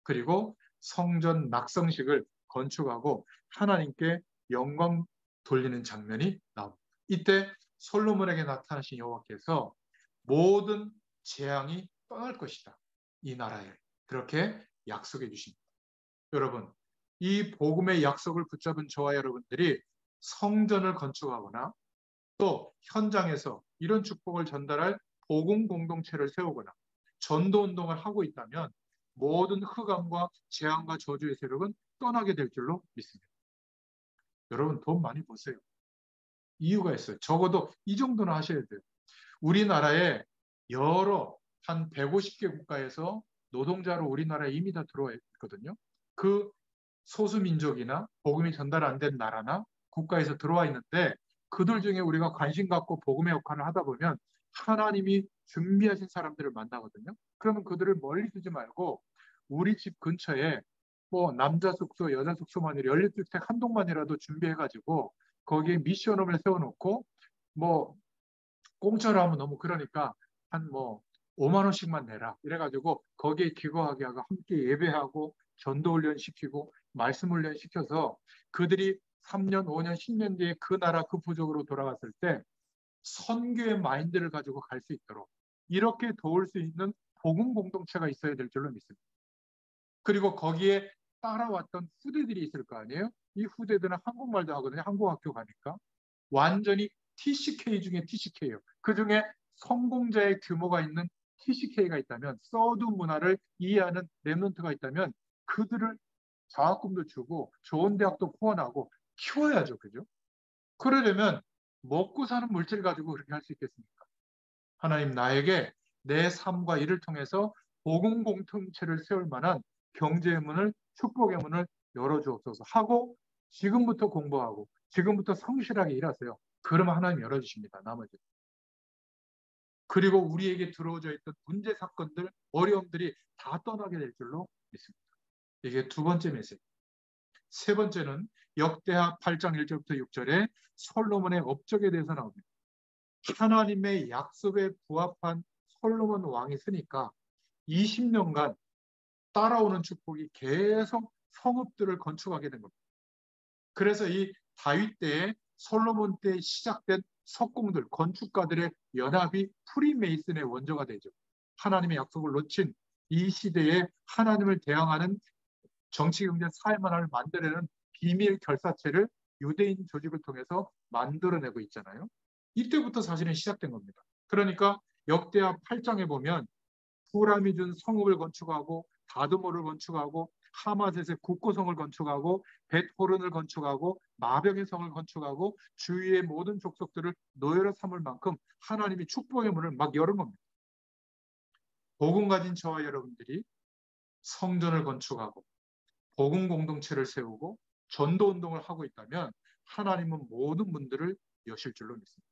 그리고 성전 낙성식을 건축하고 하나님께 영광 돌리는 장면이 나옵니다. 이때 솔로몬에게 나타나신 여호와께서 모든 재앙이 떠날 것이다. 이 나라에. 그렇게 약속해 주십니다. 여러분, 이 복음의 약속을 붙잡은 저와 여러분들이 성전을 건축하거나 또 현장에서 이런 축복을 전달할 복음 공동체를 세우거나 전도 운동을 하고 있다면 모든 흑암과 재앙과 저주의 세력은 떠나게 될 줄로 믿습니다. 여러분 돈 많이 버세요. 이유가 있어요. 적어도 이 정도는 하셔야 돼요. 우리나라에 여러 한 150개 국가에서 노동자로 우리나라에 이미 다 들어와 있거든요. 그 소수민족이나 복음이 전달 안 된 나라나 국가에서 들어와 있는데 그들 중에 우리가 관심 갖고 복음의 역할을 하다 보면 하나님이 준비하신 사람들을 만나거든요. 그러면 그들을 멀리 두지 말고 우리 집 근처에 뭐 남자 숙소, 여자 숙소만 연립주택 한 동만이라도 준비해가지고 거기에 미션홈을 세워놓고 뭐 공짜로 하면 너무 그러니까 한 뭐 5만 원씩만 내라. 이래가지고 거기에 기거하게 하고 함께 예배하고 전도 훈련 시키고 말씀 훈련 시켜서 그들이 3년, 5년, 10년 뒤에 그 나라 그 부족으로 돌아갔을 때 선교의 마인드를 가지고 갈 수 있도록 이렇게 도울 수 있는 복음 공동체가 있어야 될 줄로 믿습니다. 그리고 거기에 따라왔던 후대들이 있을 거 아니에요? 이 후대들은 한국말도 하거든요. 한국 학교 가니까. 완전히 TCK 중에 TCK예요. 그 중에 성공자의 규모가 있는 TCK가 있다면, 서드 문화를 이해하는 랩런트가 있다면 그들을 장학금도 주고 좋은 대학도 후원하고 키워야죠. 그죠? 그러려면 먹고 사는 물질 가지고 그렇게 할 수 있겠습니까? 하나님 나에게 내 삶과 일을 통해서 복음 공동체를 세울 만한 경제의 문을, 축복의 문을 열어주옵소서 하고 지금부터 공부하고 지금부터 성실하게 일하세요. 그러면 하나님 열어주십니다. 나머지. 그리고 우리에게 들어오져 있던 문제 사건들, 어려움들이 다 떠나게 될 줄로 믿습니다. 이게 두 번째 메시지. 세 번째는 역대하 8장 1절부터 6절에 솔로몬의 업적에 대해서 나옵니다. 하나님의 약속에 부합한 솔로몬 왕이 쓰니까 20년간 따라오는 축복이 계속 성읍들을 건축하게 된 겁니다. 그래서 이 다윗 때에 솔로몬 때 시작된 석공들, 건축가들의 연합이 프리메이슨의 원조가 되죠. 하나님의 약속을 놓친 이 시대에 하나님을 대항하는 정치, 경제, 사회 문화를 만들어내는 비밀 결사체를 유대인 조직을 통해서 만들어내고 있잖아요. 이때부터 사실은 시작된 겁니다. 그러니까 역대하 8장에 보면 후람이 준 성읍을 건축하고 다드모를 건축하고 하마셋의 국고성을 건축하고 벳호른을 건축하고 마병의 성을 건축하고 주위의 모든 족속들을 노예로 삼을 만큼 하나님이 축복의 문을 막 열은 겁니다. 복음 가진 저와 여러분들이 성전을 건축하고 복음 공동체를 세우고 전도 운동을 하고 있다면 하나님은 모든 문들을 여실 줄로 믿습니다.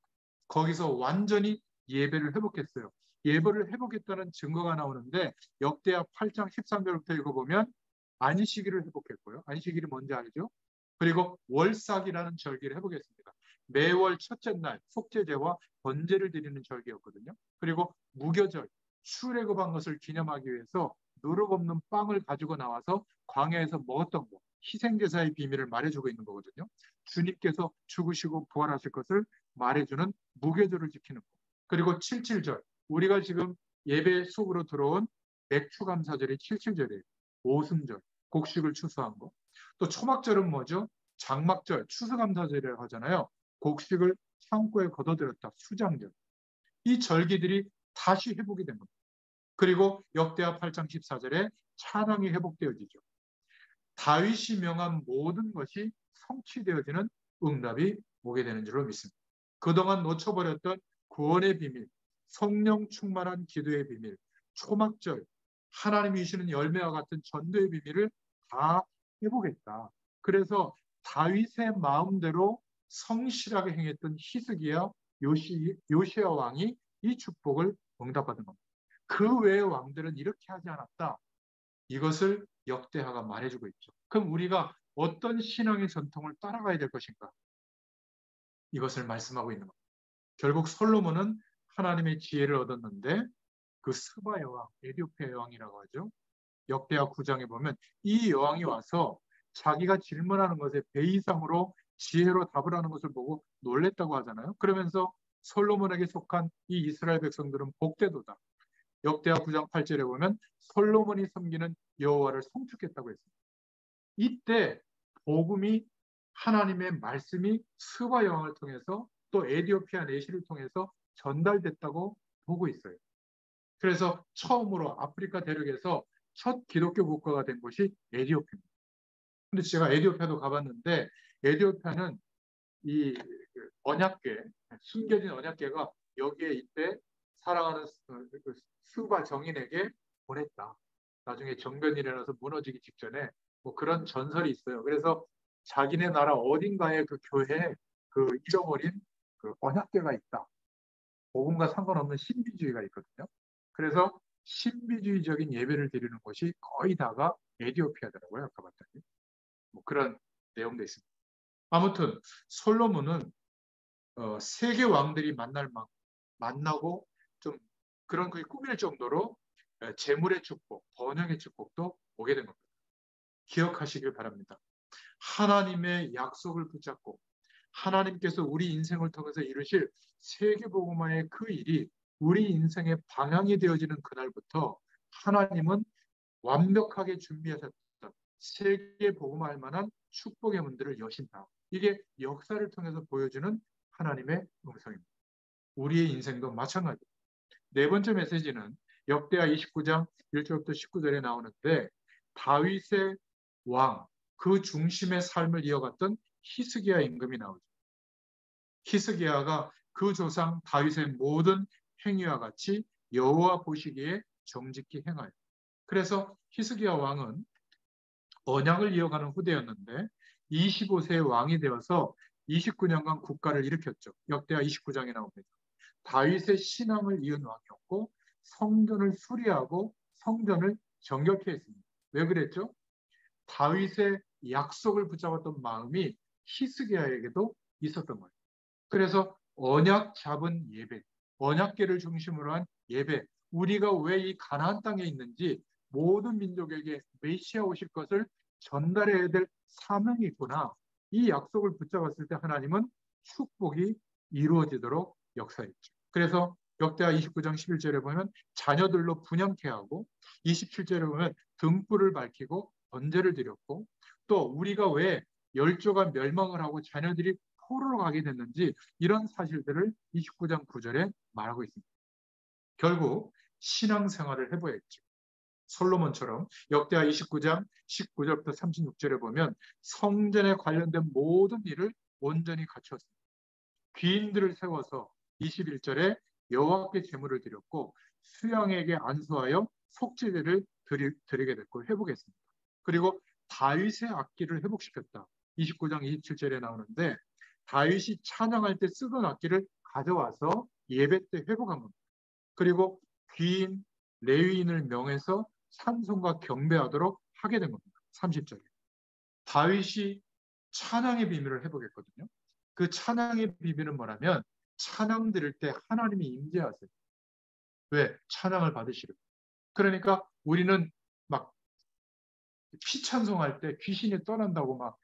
거기서 완전히 예배를 회복했어요. 예배를 회복했다는 증거가 나오는데 역대하 8장 13절부터 읽어보면 안식일을 회복했고요. 안식일이 뭔지 알죠? 그리고 월삭이라는 절기를 회복했습니다. 매월 첫째 날 속죄제와 번제를 드리는 절기였거든요. 그리고 무교절, 출애굽한 것을 기념하기 위해서 누룩 없는 빵을 가지고 나와서 광야에서 먹었던 것, 희생제사의 비밀을 말해주고 있는 거거든요. 주님께서 죽으시고 부활하실 것을 말해주는 무교절을 지키는 것. 그리고 77절, 우리가 지금 예배 속으로 들어온 맥추감사절이 77절이에요. 오순절, 곡식을 추수한 거. 또 초막절은 뭐죠? 장막절, 추수감사절이라고 하잖아요. 곡식을 창고에 걷어들였다. 수장절. 이 절기들이 다시 회복이 된 겁니다. 그리고 역대하 8장 14절에 찬양이 회복되어지죠. 다윗이 명한 모든 것이 성취되어지는 응답이 오게 되는 줄로 믿습니다. 그동안 놓쳐버렸던 구원의 비밀, 성령 충만한 기도의 비밀, 초막절, 하나님이 주시는 열매와 같은 전도의 비밀을 다 회복했다. 그래서 다윗의 마음대로 성실하게 행했던 히스기야 요시야 왕이 이 축복을 응답받은 겁니다. 그 외의 왕들은 이렇게 하지 않았다. 이것을 역대하가 말해주고 있죠. 그럼 우리가 어떤 신앙의 전통을 따라가야 될 것인가? 이것을 말씀하고 있는 겁니다. 결국 솔로몬은 하나님의 지혜를 얻었는데 그 스바 여왕, 에디오피아 여왕이라고 하죠. 역대하 9장에 보면 이 여왕이 와서 자기가 질문하는 것에 배 이상으로 지혜로 답을 하는 것을 보고 놀랬다고 하잖아요. 그러면서 솔로몬에게 속한 이 이스라엘 백성들은 복되도다. 역대하 9장 8절에 보면 솔로몬이 섬기는 여호와를 송축했다고 했습니다. 이때 복음이 하나님의 말씀이 스바 여왕을 통해서 또 에디오피아 내시를 통해서 전달됐다고 보고 있어요. 그래서 처음으로 아프리카 대륙에서 첫 기독교 국가가 된 곳이 에디오피아입니다. 근데 제가 에디오피아도 가봤는데 에디오피아는 이 언약궤, 숨겨진 언약궤가 여기에 이때 사랑하는 스바 정인에게 보냈다. 나중에 정변이 일어나서 무너지기 직전에 뭐 그런 전설이 있어요. 그래서 자기네 나라 어딘가에 그 교회에 그 잃어버린 그 언약궤가 있다. 복음과 상관없는 신비주의가 있거든요. 그래서 신비주의적인 예배를 드리는 곳이 거의 다가 에디오피아더라고요. 아까 봤더니. 뭐 그런 내용도 있습니다. 아무튼 솔로몬은 세계 왕들이 만나고 좀 그런 그 꾸밀 정도로 재물의 축복, 번영의 축복도 오게 된 겁니다. 기억하시길 바랍니다. 하나님의 약속을 붙잡고 하나님께서 우리 인생을 통해서 이루실 세계복음화의 그 일이 우리 인생의 방향이 되어지는 그날부터 하나님은 완벽하게 준비하셨던 세계복음화할 만한 축복의 문들을 여신다. 이게 역사를 통해서 보여주는 하나님의 음성입니다. 우리의 인생도 마찬가지입니다. 네 번째 메시지는 역대하 29장 1절부터 19절에 나오는데 다윗의 왕, 그 중심의 삶을 이어갔던 히스기야 임금이 나오죠. 히스기야가 그 조상 다윗의 모든 행위와 같이 여호와 보시기에 정직히 행하여. 그래서 히스기야 왕은 언약을 이어가는 후대였는데 25세의 왕이 되어서 29년간 국가를 일으켰죠. 역대하 29장에 나옵니다. 다윗의 신앙을 이은 왕이었고 성전을 수리하고 성전을 정결케 했습니다. 왜 그랬죠? 다윗의 약속을 붙잡았던 마음이 히스기야에게도 있었던 거예요. 그래서 언약 잡은 예배, 언약궤를 중심으로 한 예배, 우리가 왜 이 가나안 땅에 있는지 모든 민족에게 메시아 오실 것을 전달해야 될 사명이 있구나. 이 약속을 붙잡았을 때 하나님은 축복이 이루어지도록 역사했죠. 그래서 역대하 29장 11절에 보면 자녀들로 분양케 하고 27절에 보면 등불을 밝히고 번제를 드렸고 또 우리가 왜 열조가 멸망을 하고 자녀들이 포로로 가게 됐는지 이런 사실들을 29장 9절에 말하고 있습니다. 결국 신앙생활을 해보였죠. 솔로몬처럼 역대하 29장 19절부터 36절에 보면 성전에 관련된 모든 일을 온전히 갖추었습니다. 귀인들을 세워서 21절에 여호와께 제물을 드렸고 수양에게 안수하여 속죄제를 드리게 됐고 회복했습니다. 그리고 다윗의 악기를 회복시켰다. 29장 27절에 나오는데 다윗이 찬양할 때 쓰던 악기를 가져와서 예배 때 회복한 겁니다. 그리고 귀인, 레위인을 명해서 찬송과 경배하도록 하게 된 겁니다. 30절에. 다윗이 찬양의 비밀을 회복했거든요. 그 찬양의 비밀은 뭐냐면 찬양 드릴 때 하나님이 임재하세요. 왜? 찬양을 받으시려고. 그러니까 우리는 막 피찬송할 때 귀신이 떠난다고 막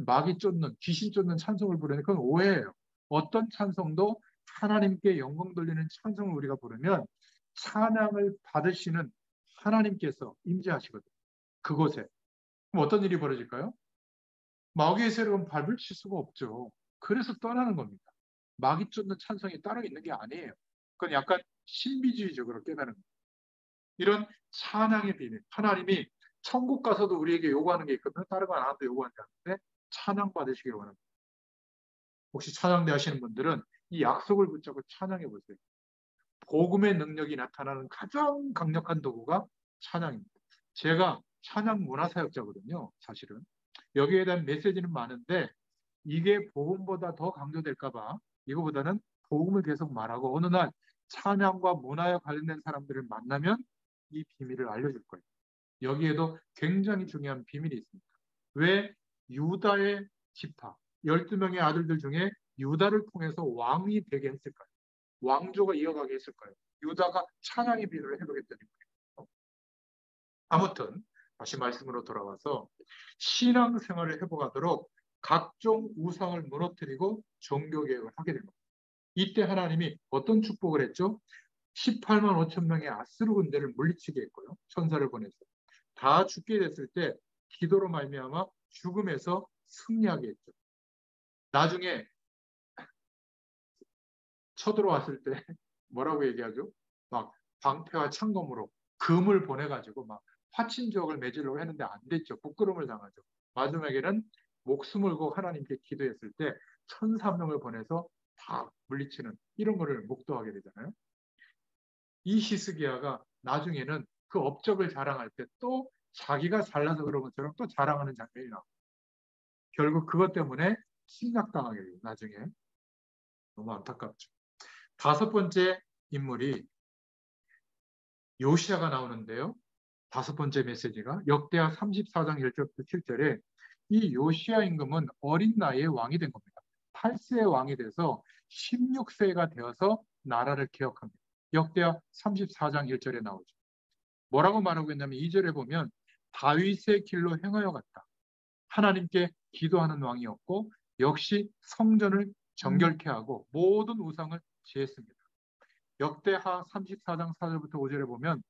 마귀 쫓는 귀신 쫓는 찬송을 부르는 그건 오해예요. 어떤 찬송도 하나님께 영광 돌리는 찬송을 우리가 부르면 찬양을 받으시는 하나님께서 임재하시거든요. 그곳에. 그럼 어떤 일이 벌어질까요? 마귀의 세력은 밟을 칠 수가 없죠. 그래서 떠나는 겁니다. 마귀 쫓는 찬송이 따로 있는 게 아니에요. 그건 약간 신비주의적으로 깨달은 거예요. 이런 찬양의 비밀. 하나님이 천국 가서도 우리에게 요구하는 게 있거든요. 다른 건 하나도 요구하는 게 아닌데 찬양 받으시길 원합니다. 혹시 찬양대 하시는 분들은 이 약속을 붙잡고 찬양해 보세요. 복음의 능력이 나타나는 가장 강력한 도구가 찬양입니다. 제가 찬양 문화사역자거든요. 사실은. 여기에 대한 메시지는 많은데 이게 복음보다 더 강조될까 봐 이거보다는 복음을 계속 말하고 어느 날 찬양과 문화에 관련된 사람들을 만나면 이 비밀을 알려줄 거예요. 여기에도 굉장히 중요한 비밀이 있습니다. 왜 유다의 지파, 12명의 아들들 중에 유다를 통해서 왕이 되게 했을까요? 왕조가 이어가게 했을까요? 유다가 찬양의 비밀을 회복했다는 거예요. 아무튼 다시 말씀으로 돌아와서 신앙생활을 회복하도록 각종 우상을 무너뜨리고 종교개혁을 하게 된 겁니다. 이때 하나님이 어떤 축복을 했죠? 18만 5천 명의 아스르 군대를 물리치게 했고요. 천사를 보내서 다 죽게 됐을 때 기도로 말미암아 죽음에서 승리하게 했죠. 나중에 쳐들어왔을 때 뭐라고 얘기하죠? 막 방패와 창검으로 금을 보내가지고 막 화친족을 맺으려고 했는데 안 됐죠. 부끄러움을 당하죠. 마지막에는 목숨을 걸고 하나님께 기도했을 때 1,000명을 보내서 다 물리치는 이런 거를 목도하게 되잖아요. 이 히스기야가 나중에는 그 업적을 자랑할 때 또 자기가 잘나서 그런 것처럼 또 자랑하는 장면이 나와요. 결국 그것 때문에 침략당하게 돼요. 나중에. 너무 안타깝죠. 다섯 번째 인물이 요시야가 나오는데요. 다섯 번째 메시지가 역대하 34장 1절부터 7절에 이 요시야 임금은 어린 나이에 왕이 된 겁니다. 8세의 왕이 돼서 16세가 되어서 나라를 개혁합니다. 역대하 34장 1절에 나오죠. 뭐라고 말하고 있냐면 2절에 보면 다윗의 길로 행하여 갔다. 하나님께 기도하는 왕이었고 역시 성전을 정결케 하고 모든 우상을 제했습니다. 역대하 34장 4절부터 5절에 보면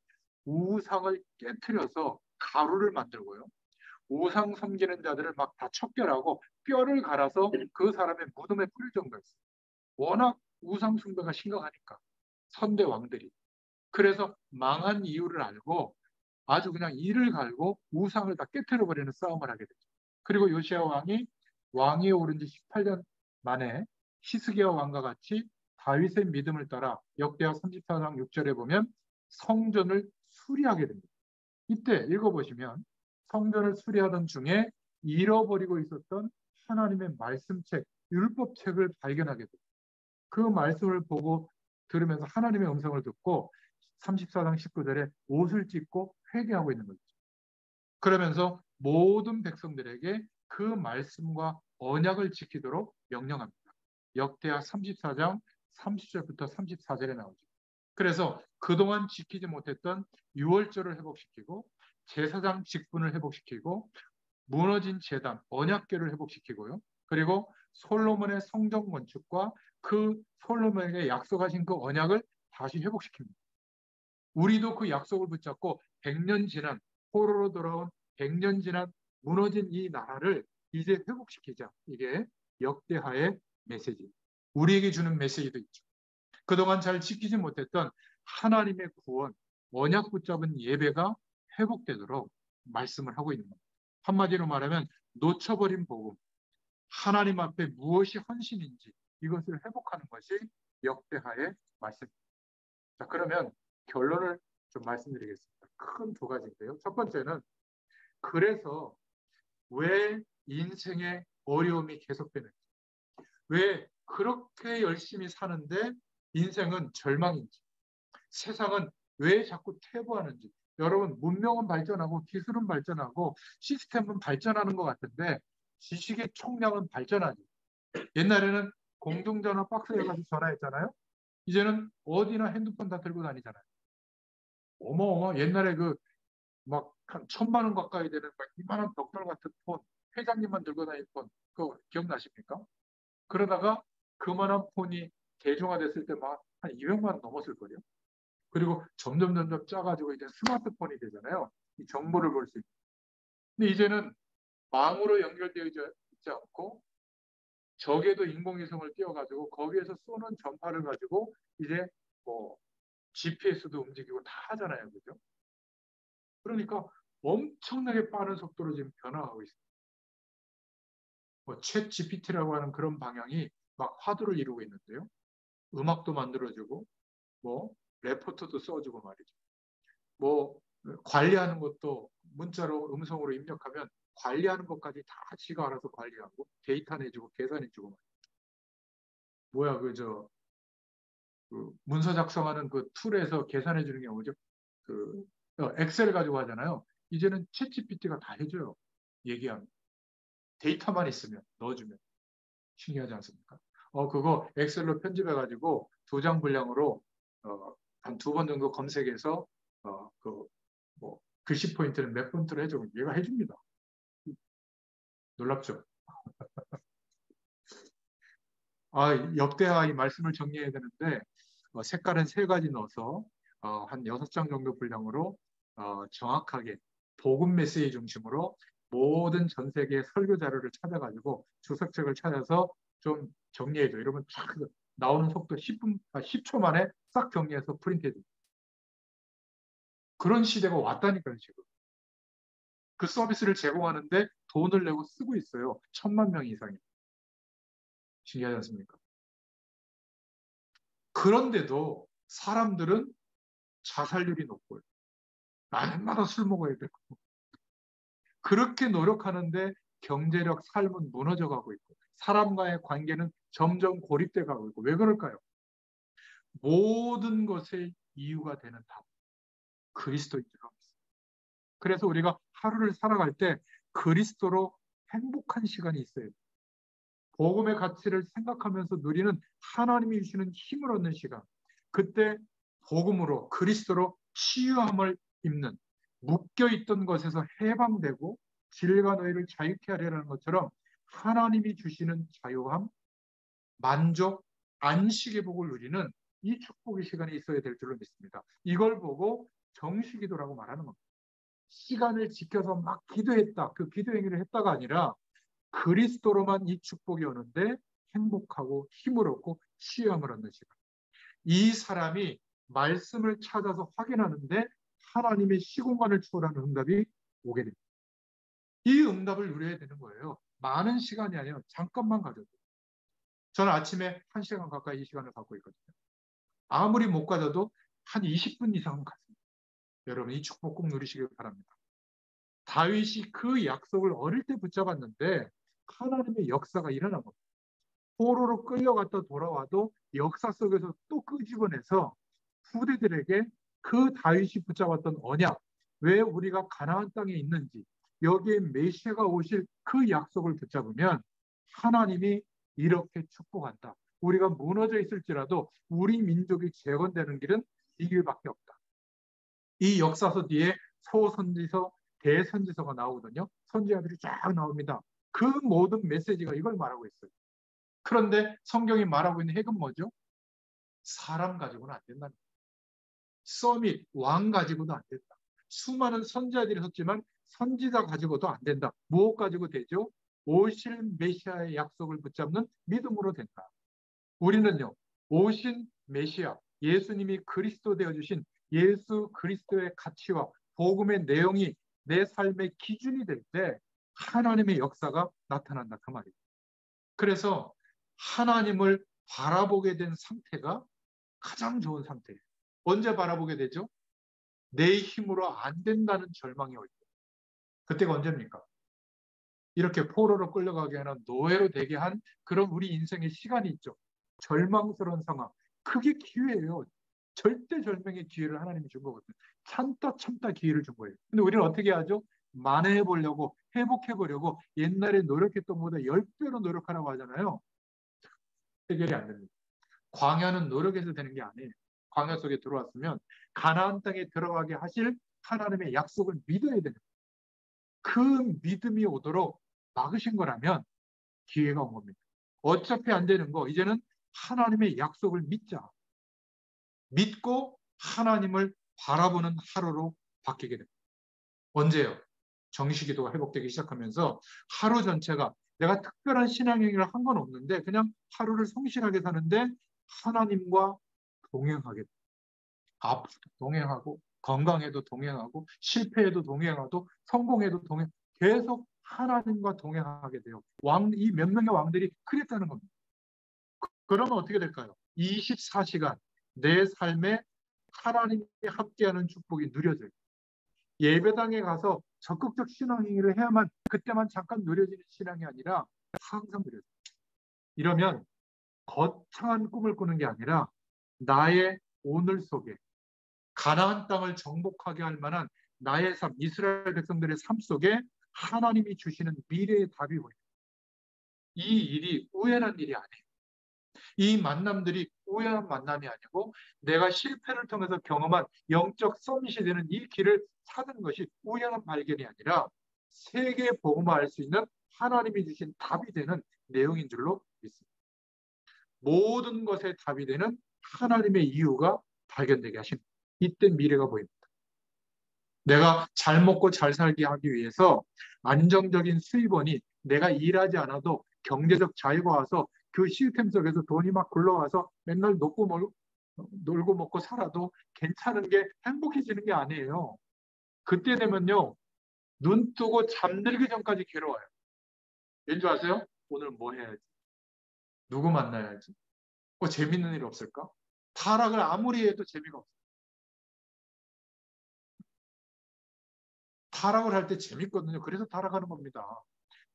우상을 깨트려서 가루를 만들고요. 우상 섬기는 자들을 막 다 척결하고 뼈를 갈아서 그 사람의 무덤에 뿌릴 정도였어요. 워낙 우상 숭배가 심각하니까 선대 왕들이. 그래서 망한 이유를 알고 아주 그냥 이를 갈고 우상을 다 깨트려 버리는 싸움을 하게 되죠. 그리고 요시야 왕이 왕위에 오른 지 18년 만에 히스기야 왕과 같이 다윗의 믿음을 따라 역대하 34장 6절에 보면 성전을 수리하게 됩니다. 이때 읽어보시면 성전을 수리하던 중에 잃어버리고 있었던 하나님의 말씀책, 율법책을 발견하게 됩니다. 그 말씀을 보고 들으면서 하나님의 음성을 듣고 34장 19절에 옷을 찢고 회개하고 있는 거죠. 그러면서 모든 백성들에게 그 말씀과 언약을 지키도록 명령합니다. 역대하 34장 30절부터 34절에 나오죠. 그래서 그동안 지키지 못했던 유월절을 회복시키고 제사장 직분을 회복시키고 무너진 제단, 언약궤를 회복시키고요. 그리고 솔로몬의 성전 건축과 그 솔로몬에게 약속하신 그 언약을 다시 회복시킵니다. 우리도 그 약속을 붙잡고 100년 지난 포로로 돌아온 100년 지난 무너진 이 나라를 이제 회복시키자. 이게 역대하의 메시지. 우리에게 주는 메시지도 있죠. 그동안 잘 지키지 못했던 하나님의 구원, 언약 붙잡은 예배가 회복되도록 말씀을 하고 있는 겁니다. 한마디로 말하면 놓쳐버린 복음, 하나님 앞에 무엇이 헌신인지 이것을 회복하는 것이 역대하의 말씀입니다. 자, 그러면 결론을 좀 말씀드리겠습니다. 큰 두 가지인데요. 첫 번째는 그래서 왜 인생의 어려움이 계속되는지, 왜 그렇게 열심히 사는데 인생은 절망인지, 세상은 왜 자꾸 퇴보하는지. 여러분, 문명은 발전하고 기술은 발전하고 시스템은 발전하는 것 같은데 지식의 총량은 발전하지. 옛날에는 공중전화 박스에 가서 전화했잖아요. 이제는 어디나 핸드폰 다 들고 다니잖아요. 어마어마. 옛날에 그 막 한 1,000만 원 가까이 되는 막 이만한 벽돌 같은 폰, 회장님만 들고 다니는 폰, 그거 기억나십니까? 그러다가 그만한 폰이 대중화됐을 때 막 한 200만 원 넘었을 거예요. 그리고 점점 작아지고 이제 스마트폰이 되잖아요. 이 정보를 볼 수 있는. 근데 이제는 망으로 연결되어 있지 않고 적에도 인공위성을 띄워가지고 거기에서 쏘는 전파를 가지고 이제 뭐 GPS도 움직이고 다 하잖아요. 그죠? 그러니까 엄청나게 빠른 속도로 지금 변화하고 있습니다. 뭐챗 GPT라고 하는 그런 방향이 막 화두를 이루고 있는데요. 음악도 만들어주고 뭐 레포트도 써주고 말이죠. 뭐 관리하는 것도 문자로 음성으로 입력하면 관리하는 것까지 다 지가 알아서 관리하고 데이터 내주고 계산해주고 말이죠. 뭐야 그 문서 작성하는 그 툴에서 계산해 주는 게 뭐죠? 그 엑셀 가지고 하잖아요. 이제는 챗 GPT가 다 해줘요. 얘기하면 데이터만 있으면 넣어주면 신기하지 않습니까? 그거 엑셀로 편집해 가지고 2장 분량으로 한 2번 정도 검색해서 뭐 글씨 포인트는 몇 포인트로 해주고 얘가 해줍니다. 놀랍죠? 역대하 이 말씀을 정리해야 되는데 색깔은 3가지 넣어서 한 6장 정도 분량으로 정확하게 복음 메시지 중심으로 모든 전 세계 설교 자료를 찾아가지고 주석책을 찾아서 좀 정리해줘. 이러면 쫙 나오는 속도 10초 만에 싹 정리해서 프린트해줘. 그런 시대가 왔다니까요, 지금. 그 서비스를 제공하는데 돈을 내고 쓰고 있어요. 1,000만 명 이상이. 신기하지 않습니까? 그런데도 사람들은 자살률이 높고요. 날마다 술 먹어야 되고. 그렇게 노력하는데 경제력, 삶은 무너져 가고 있고, 사람과의 관계는 점점 고립돼 가고 있고, 왜 그럴까요? 모든 것의 이유가 되는 답, 그리스도인 줄 알았어요. 그래서 우리가 하루를 살아갈 때 그리스도로 행복한 시간이 있어요. 복음의 가치를 생각하면서 누리는 하나님이 주시는 힘을 얻는 시간. 그때 복음으로 그리스도로 치유함을 입는 묶여있던 것에서 해방되고 질과 너희를 자유케 하려는 것처럼 하나님이 주시는 자유함, 만족, 안식의 복을 누리는 이 축복의 시간이 있어야 될 줄로 믿습니다. 이걸 보고 정식기도라고 말하는 겁니다. 시간을 지켜서 막 기도했다. 그 기도 행위를 했다가 아니라 그리스도로만 이 축복이 오는데 행복하고 힘을 얻고 치유함을 얻는 시간. 이 사람이 말씀을 찾아서 확인하는데 하나님의 시공간을 초월하는 응답이 오게 됩니다. 이 응답을 누려야 되는 거예요. 많은 시간이 아니라 잠깐만 가져도. 저는 아침에 1시간 가까이 이 시간을 갖고 있거든요. 아무리 못 가져도 한 20분 이상은 갔습니다. 여러분 이 축복 꼭 누리시길 바랍니다. 다윗이 그 약속을 어릴 때 붙잡았는데 하나님의 역사가 일어난 겁니다. 포로로 끌려갔다 돌아와도 역사 속에서 또 끄집어내서 후대들에게 그 다윗이 붙잡았던 언약, 왜 우리가 가나안 땅에 있는지, 여기에 메시아가 오실 그 약속을 붙잡으면 하나님이 이렇게 축복한다. 우리가 무너져 있을지라도 우리 민족이 재건되는 길은 이 길밖에 없다. 이 역사서 뒤에 소선지서, 대선지서가 나오거든요. 선지자들이 쫙 나옵니다. 그 모든 메시지가 이걸 말하고 있어요. 그런데 성경이 말하고 있는 핵은 뭐죠? 사람 가지고는 안 된다는 거예요. 서밋, 왕 가지고도 안 된다. 수많은 선지자들이 섰지만 선지자 가지고도 안 된다. 무엇 가지고 되죠? 오실 메시아의 약속을 붙잡는 믿음으로 된다. 우리는요, 오신 메시아, 예수님이 그리스도 되어주신 예수 그리스도의 가치와 복음의 내용이 내 삶의 기준이 될 때 하나님의 역사가 나타난다. 그 말이에요. 그래서 하나님을 바라보게 된 상태가 가장 좋은 상태예요. 언제 바라보게 되죠? 내 힘으로 안 된다는 절망이 올 때. 그때가 언제입니까? 이렇게 포로로 끌려가게 하는 노예로 되게 한 그런 우리 인생의 시간이 있죠. 절망스러운 상황. 그게 기회예요. 절대절명의 기회를 하나님이 준 거거든요. 참다 참다 기회를 준 거예요. 근데 우리는 어떻게 하죠? 만회해 보려고, 회복해 보려고 옛날에 노력했던 것보다 10배로 노력하라고 하잖아요. 해결이 안 됩니다. 광야는 노력해서 되는 게 아니에요. 광야 속에 들어왔으면 가나안 땅에 들어가게 하실 하나님의 약속을 믿어야 되는 거예요. 그 믿음이 오도록 막으신 거라면 기회가 온 겁니다. 어차피 안 되는 거 이제는 하나님의 약속을 믿자. 믿고 하나님을 바라보는 하루로 바뀌게 됩니다. 언제요? 정시기도가 회복되기 시작하면서 하루 전체가 내가 특별한 신앙행위를 한 건 없는데 그냥 하루를 성실하게 사는데 하나님과 동행하게 됩니다. 아파도 동행하고 건강해도 동행하고 실패해도 동행하고 성공해도 동행 계속 하나님과 동행하게 돼요. 이 몇 명의 왕들이 그랬다는 겁니다. 그러면 어떻게 될까요? 24시간 내 삶에 하나님이 함께하는 축복이 누려져요. 예배당에 가서 적극적 신앙행위를 해야만 그때만 잠깐 누려지는 신앙이 아니라 항상 누려져요. 이러면 거창한 꿈을 꾸는 게 아니라 나의 오늘 속에 가나안 땅을 정복하게 할 만한 나의 삶, 이스라엘 백성들의 삶 속에 하나님이 주시는 미래의 답이 보여요. 이 일이 우연한 일이 아니에요. 이 만남들이 우연한 만남이 아니고 내가 실패를 통해서 경험한 영적 서밋이 되는 이 길을 찾은 것이 우연한 발견이 아니라 세계 복음화할 수 있는 하나님이 주신 답이 되는 내용인 줄로 믿습니다. 모든 것에 답이 되는 하나님의 이유가 발견되게 하신 이때 미래가 보입니다. 내가 잘 먹고 잘 살게 하기 위해서 안정적인 수입원이 내가 일하지 않아도 경제적 자유가 와서 그 시스템 속에서 돈이 막 굴러와서 맨날 놀고 먹고 살아도 괜찮은 게 행복해지는 게 아니에요. 그때 되면요. 눈 뜨고 잠들기 전까지 괴로워요. 왠지 아세요? 오늘 뭐 해야지? 누구 만나야지? 뭐 재밌는 일 없을까? 타락을 아무리 해도 재미가 없어요. 타락을 할 때 재밌거든요. 그래서 타락하는 겁니다.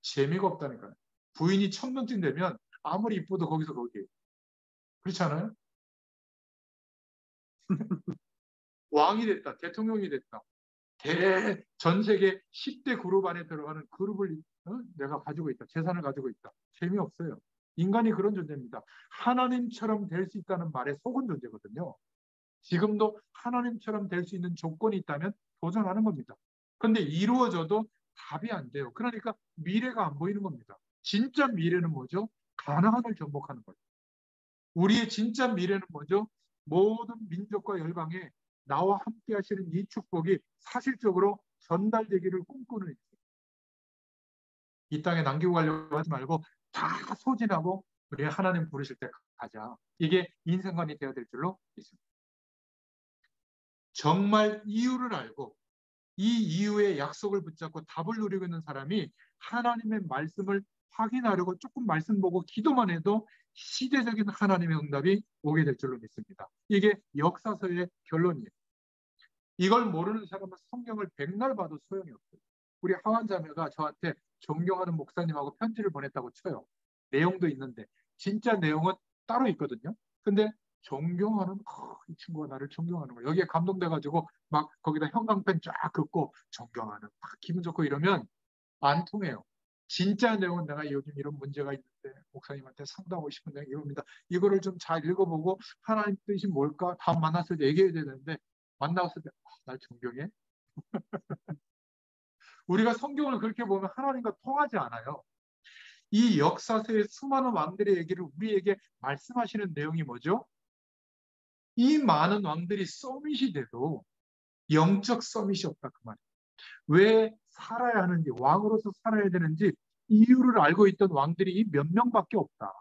재미가 없다니까요. 부인이 1000명쯤 되면 아무리 이뻐도 거기서 거기에요. 그렇지 않아요? 왕이 됐다, 대통령이 됐다. 전 세계 10대 그룹 안에 들어가는 그룹을 내가 가지고 있다. 재산을 가지고 있다. 재미없어요. 인간이 그런 존재입니다. 하나님처럼 될 수 있다는 말에 속은 존재거든요. 지금도 하나님처럼 될 수 있는 조건이 있다면 도전하는 겁니다. 그런데 이루어져도 답이 안 돼요. 그러니까 미래가 안 보이는 겁니다. 진짜 미래는 뭐죠? 가나안을 정복하는 거예요. 우리의 진짜 미래는 뭐죠? 모든 민족과 열방에 나와 함께 하시는 이 축복이 사실적으로 전달되기를 꿈꾸는 일이에요. 이 땅에 남기고 가려고 하지 말고 다 소진하고 우리 하나님 부르실 때 가자. 이게 인생관이 되어야 될 줄로 믿습니다. 정말 이유를 알고 이 이유의 약속을 붙잡고 답을 누리고 있는 사람이 하나님의 말씀을 확인하려고 조금 말씀 보고 기도만 해도 시대적인 하나님의 응답이 오게 될 줄로 믿습니다. 이게 역사서의 결론이에요. 이걸 모르는 사람은 성경을 백날 봐도 소용이 없어요. 우리 하완자매가 저한테 존경하는 목사님하고 편지를 보냈다고 쳐요. 내용도 있는데 진짜 내용은 따로 있거든요. 근데 존경하는 이 친구가 나를 존경하는 거예요. 여기에 감동돼가지고 막 거기다 형광펜 쫙 긋고 존경하는 막 기분 좋고 이러면 안 통해요. 진짜 내용은 내가 요즘 이런 문제가 있는데 목사님한테 상담하고 싶은데 이겁니다. 이거를 좀 잘 읽어보고 하나님 뜻이 뭘까 다음 만났을 때 얘기해야 되는데 만나봤을 때 날 존경해? 우리가 성경을 그렇게 보면 하나님과 통하지 않아요. 이 역사서의 수많은 왕들의 얘기를 우리에게 말씀하시는 내용이 뭐죠? 이 많은 왕들이 서밋이 돼도 영적 서밋이 없다 그 말이에요. 왜 살아야 하는지 왕으로서 살아야 되는지 이유를 알고 있던 왕들이 몇 명밖에 없다.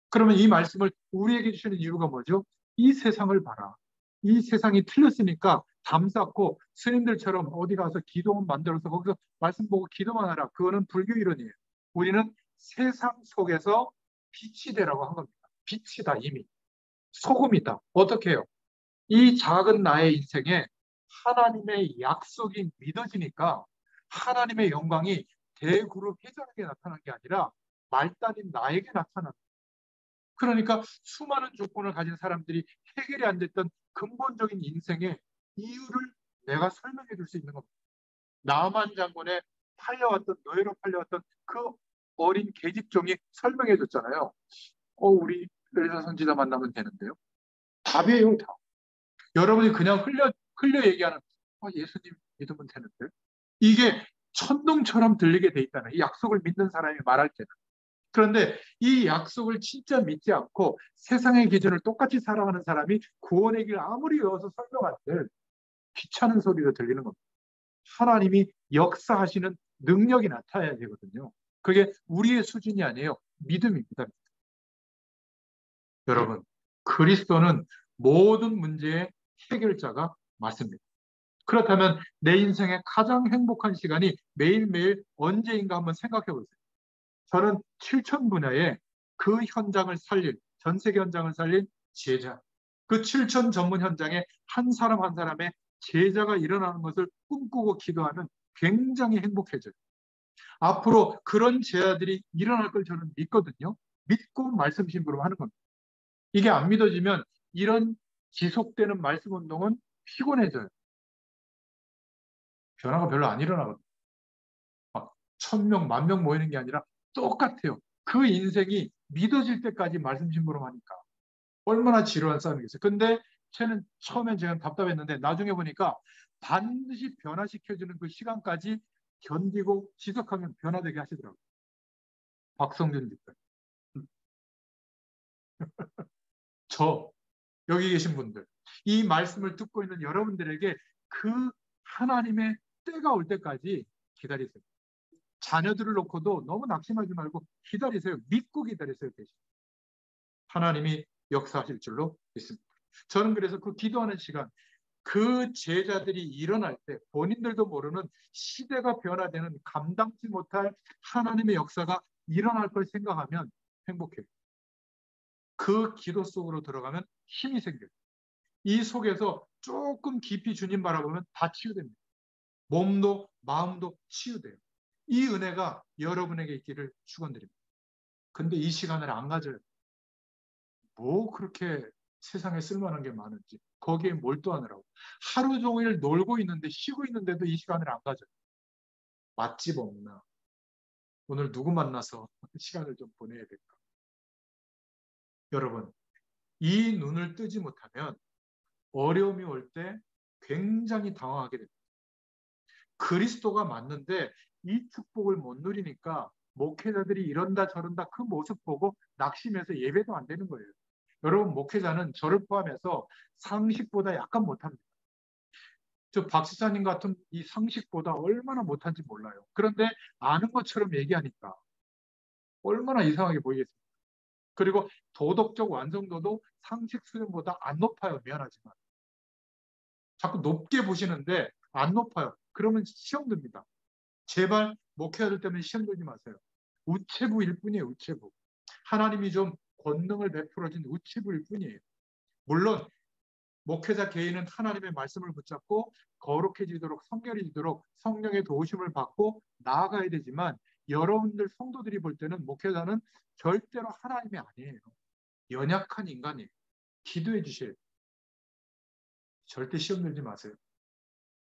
그러면 이 말씀을 우리에게 주시는 이유가 뭐죠? 이 세상을 봐라. 이 세상이 틀렸으니까 담 쌓고 스님들처럼 어디 가서 기도원 만들어서 거기서 말씀 보고 기도만 하라. 그거는 불교 이론이에요. 우리는 세상 속에서 빛이 되라고 한 겁니다. 빛이다 이미. 소금이다. 어떻게 해요? 이 작은 나의 인생에 하나님의 약속이 믿어지니까 하나님의 영광이 대그룹 회장에게 나타난 게 아니라 말단인 나에게 나타납니다. 그러니까 수많은 조건을 가진 사람들이 해결이 안 됐던 근본적인 인생의 이유를 내가 설명해 줄 수 있는 겁니다. 나만 장군에 팔려왔던, 노예로 팔려왔던 그 어린 계집종이 설명해 줬잖아요. 우리 엘리사 선지자 만나면 되는데요. 답이에요, 답. 여러분이 그냥 흘려 얘기하는, 예수님 믿으면 되는데. 이게 천둥처럼 들리게 돼 있다는, 이 약속을 믿는 사람이 말할 때는. 그런데 이 약속을 진짜 믿지 않고 세상의 기준을 똑같이 살아가는 사람이 구원의 길 아무리 외워서 설명한들 귀찮은 소리로 들리는 겁니다. 하나님이 역사하시는 능력이 나타나야 되거든요. 그게 우리의 수준이 아니에요. 믿음입니다. 여러분, 그리스도는 모든 문제의 해결자가 맞습니다. 그렇다면 내 인생의 가장 행복한 시간이 매일매일 언제인가 한번 생각해 보세요. 저는 7천 분야의 그 현장을 살릴, 전 세계 현장을 살릴 제자, 그 7천 전문 현장에 한 사람 한 사람의 제자가 일어나는 것을 꿈꾸고 기도하면 굉장히 행복해져요. 앞으로 그런 제자들이 일어날 걸 저는 믿거든요. 믿고 말씀 심부름 하는 겁니다. 이게 안 믿어지면 이런 지속되는 말씀 운동은 피곤해져요. 변화가 별로 안 일어나거든요. 막 1,000명, 10,000명 모이는 게 아니라 똑같아요. 그 인생이 믿어질 때까지 말씀 심부름 하니까. 얼마나 지루한 싸움이겠어요. 근데 쟤는 처음엔 제가 답답했는데 나중에 보니까 반드시 변화시켜주는 그 시간까지 견디고 지속하면 변화되게 하시더라고요. 박성준 집사. 저, 여기 계신 분들. 이 말씀을 듣고 있는 여러분들에게 그 하나님의 때가 올 때까지 기다리세요. 자녀들을 놓고도 너무 낙심하지 말고 기다리세요. 믿고 기다리세요. 대신. 하나님이 역사하실 줄로 믿습니다. 저는 그래서 그 기도하는 시간, 그 제자들이 일어날 때 본인들도 모르는 시대가 변화되는 감당치 못할 하나님의 역사가 일어날 걸 생각하면 행복해요. 그 기도 속으로 들어가면 힘이 생겨요. 이 속에서 조금 깊이 주님 바라보면 다 치유됩니다. 몸도 마음도 치유돼요. 이 은혜가 여러분에게 있기를 축원드립니다. 근데 이 시간을 안 가져요. 뭐 그렇게 세상에 쓸만한 게 많은지 거기에 몰두하느라고 하루 종일 놀고 있는데 쉬고 있는데도 이 시간을 안 가져요. 맛집 없나? 오늘 누구 만나서 시간을 좀 보내야 될까? 여러분, 이 눈을 뜨지 못하면 어려움이 올 때 굉장히 당황하게 됩니다. 그리스도가 맞는데 이 축복을 못 누리니까 목회자들이 이런다 저런다 그 모습 보고 낙심해서 예배도 안 되는 거예요. 여러분, 목회자는 저를 포함해서 상식보다 약간 못합니다. 저 박지사님 같은 이 상식보다 얼마나 못한지 몰라요. 그런데 아는 것처럼 얘기하니까 얼마나 이상하게 보이겠습니까? 그리고 도덕적 완성도도 상식 수준보다 안 높아요. 미안하지만. 자꾸 높게 보시는데 안 높아요. 그러면 시험 듭니다. 제발 목회자들 때문에 시험 들지 마세요. 우체부일 뿐이에요. 우체부. 하나님이 좀 권능을 베풀어진 우체부일 뿐이에요. 물론 목회자 개인은 하나님의 말씀을 붙잡고 거룩해지도록 성결해지도록 성령의 도우심을 받고 나아가야 되지만 여러분들 성도들이 볼 때는 목회자는 절대로 하나님이 아니에요. 연약한 인간이에요. 기도해 주셔야 돼요. 절대 시험 들지 마세요.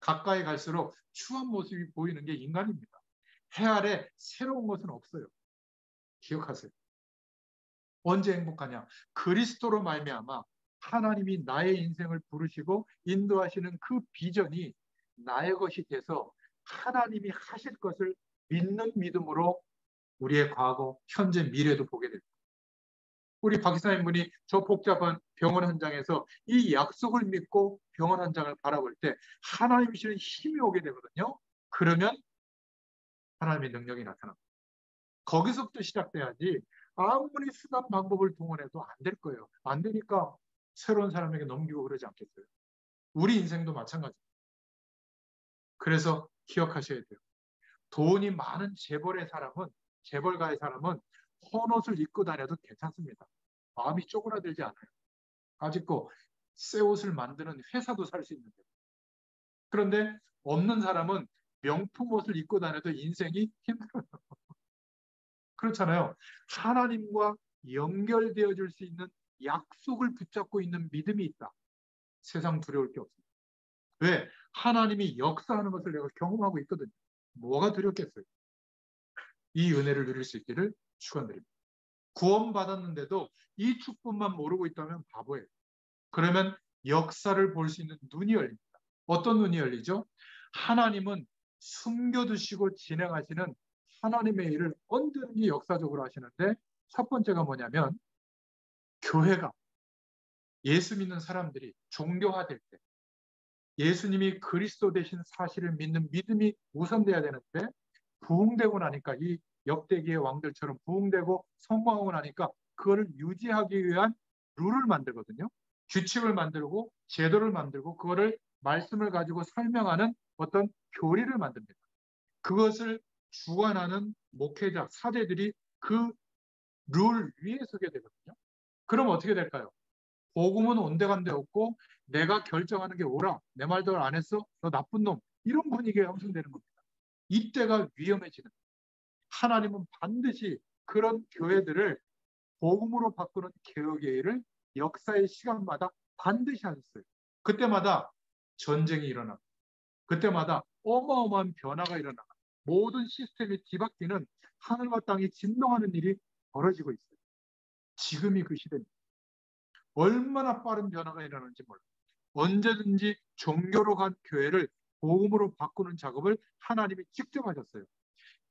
가까이 갈수록 추한 모습이 보이는 게 인간입니다. 해 아래 새로운 것은 없어요. 기억하세요. 언제 행복하냐? 그리스도로 말미암아 하나님이 나의 인생을 부르시고 인도하시는 그 비전이 나의 것이 돼서 하나님이 하실 것을 믿는 믿음으로 우리의 과거, 현재, 미래도 보게 됩니다. 우리 박사님 분이 저 복잡한 병원 현장에서 이 약속을 믿고 병원 현장을 바라볼 때 하나님이 주는 힘이 오게 되거든요. 그러면 하나님의 능력이 나타납니다. 거기서부터 시작돼야지 아무리 수단 방법을 동원해도 안 될 거예요. 안 되니까 새로운 사람에게 넘기고 그러지 않겠어요. 우리 인생도 마찬가지입니다. 그래서 기억하셔야 돼요. 돈이 많은 재벌가의 사람은 헌옷을 입고 다녀도 괜찮습니다. 마음이 쪼그라들지 않아요. 아직도 새 옷을 만드는 회사도 살 수 있는데. 그런데 없는 사람은 명품 옷을 입고 다녀도 인생이 힘들어요. 그렇잖아요. 하나님과 연결되어 줄 수 있는 약속을 붙잡고 있는 믿음이 있다. 세상 두려울 게 없습니다. 왜? 하나님이 역사하는 것을 내가 경험하고 있거든요. 뭐가 두렵겠어요? 이 은혜를 누릴 수 있기를 축원드립니다. 구원받았는데도 이 축복만 모르고 있다면 바보예요. 그러면 역사를 볼 수 있는 눈이 열립니다. 어떤 눈이 열리죠? 하나님은 숨겨두시고 진행하시는 하나님의 일을 언제든지 역사적으로 하시는데, 첫 번째가 뭐냐면 교회가, 예수 믿는 사람들이 종교화될 때, 예수님이 그리스도 되신 사실을 믿는 믿음이 우선돼야 되는데, 부흥되고 나니까, 이 역대기의 왕들처럼 부흥되고 성공하고 나니까 그거를 유지하기 위한 룰을 만들거든요. 규칙을 만들고 제도를 만들고 그거를 말씀을 가지고 설명하는 어떤 교리를 만듭니다. 그것을 주관하는 목회자, 사제들이 그 룰 위에 서게 되거든요. 그럼 어떻게 될까요? 복음은 온데간데 없고 내가 결정하는 게 옳아. 내 말대로 안 했어? 너 나쁜 놈. 이런 분위기가 형성되는 겁니다. 이때가 위험해지는 거예요. 하나님은 반드시 그런 교회들을 복음으로 바꾸는 개혁의 일을 역사의 시간마다 반드시 하셨어요. 그때마다 전쟁이 일어나고 그때마다 어마어마한 변화가 일어나고 모든 시스템이 뒤바뀌는, 하늘과 땅이 진동하는 일이 벌어지고 있어요. 지금이 그 시대입니다. 얼마나 빠른 변화가 일어나는지 몰라요. 언제든지 종교로 간 교회를 복음으로 바꾸는 작업을 하나님이 직접 하셨어요.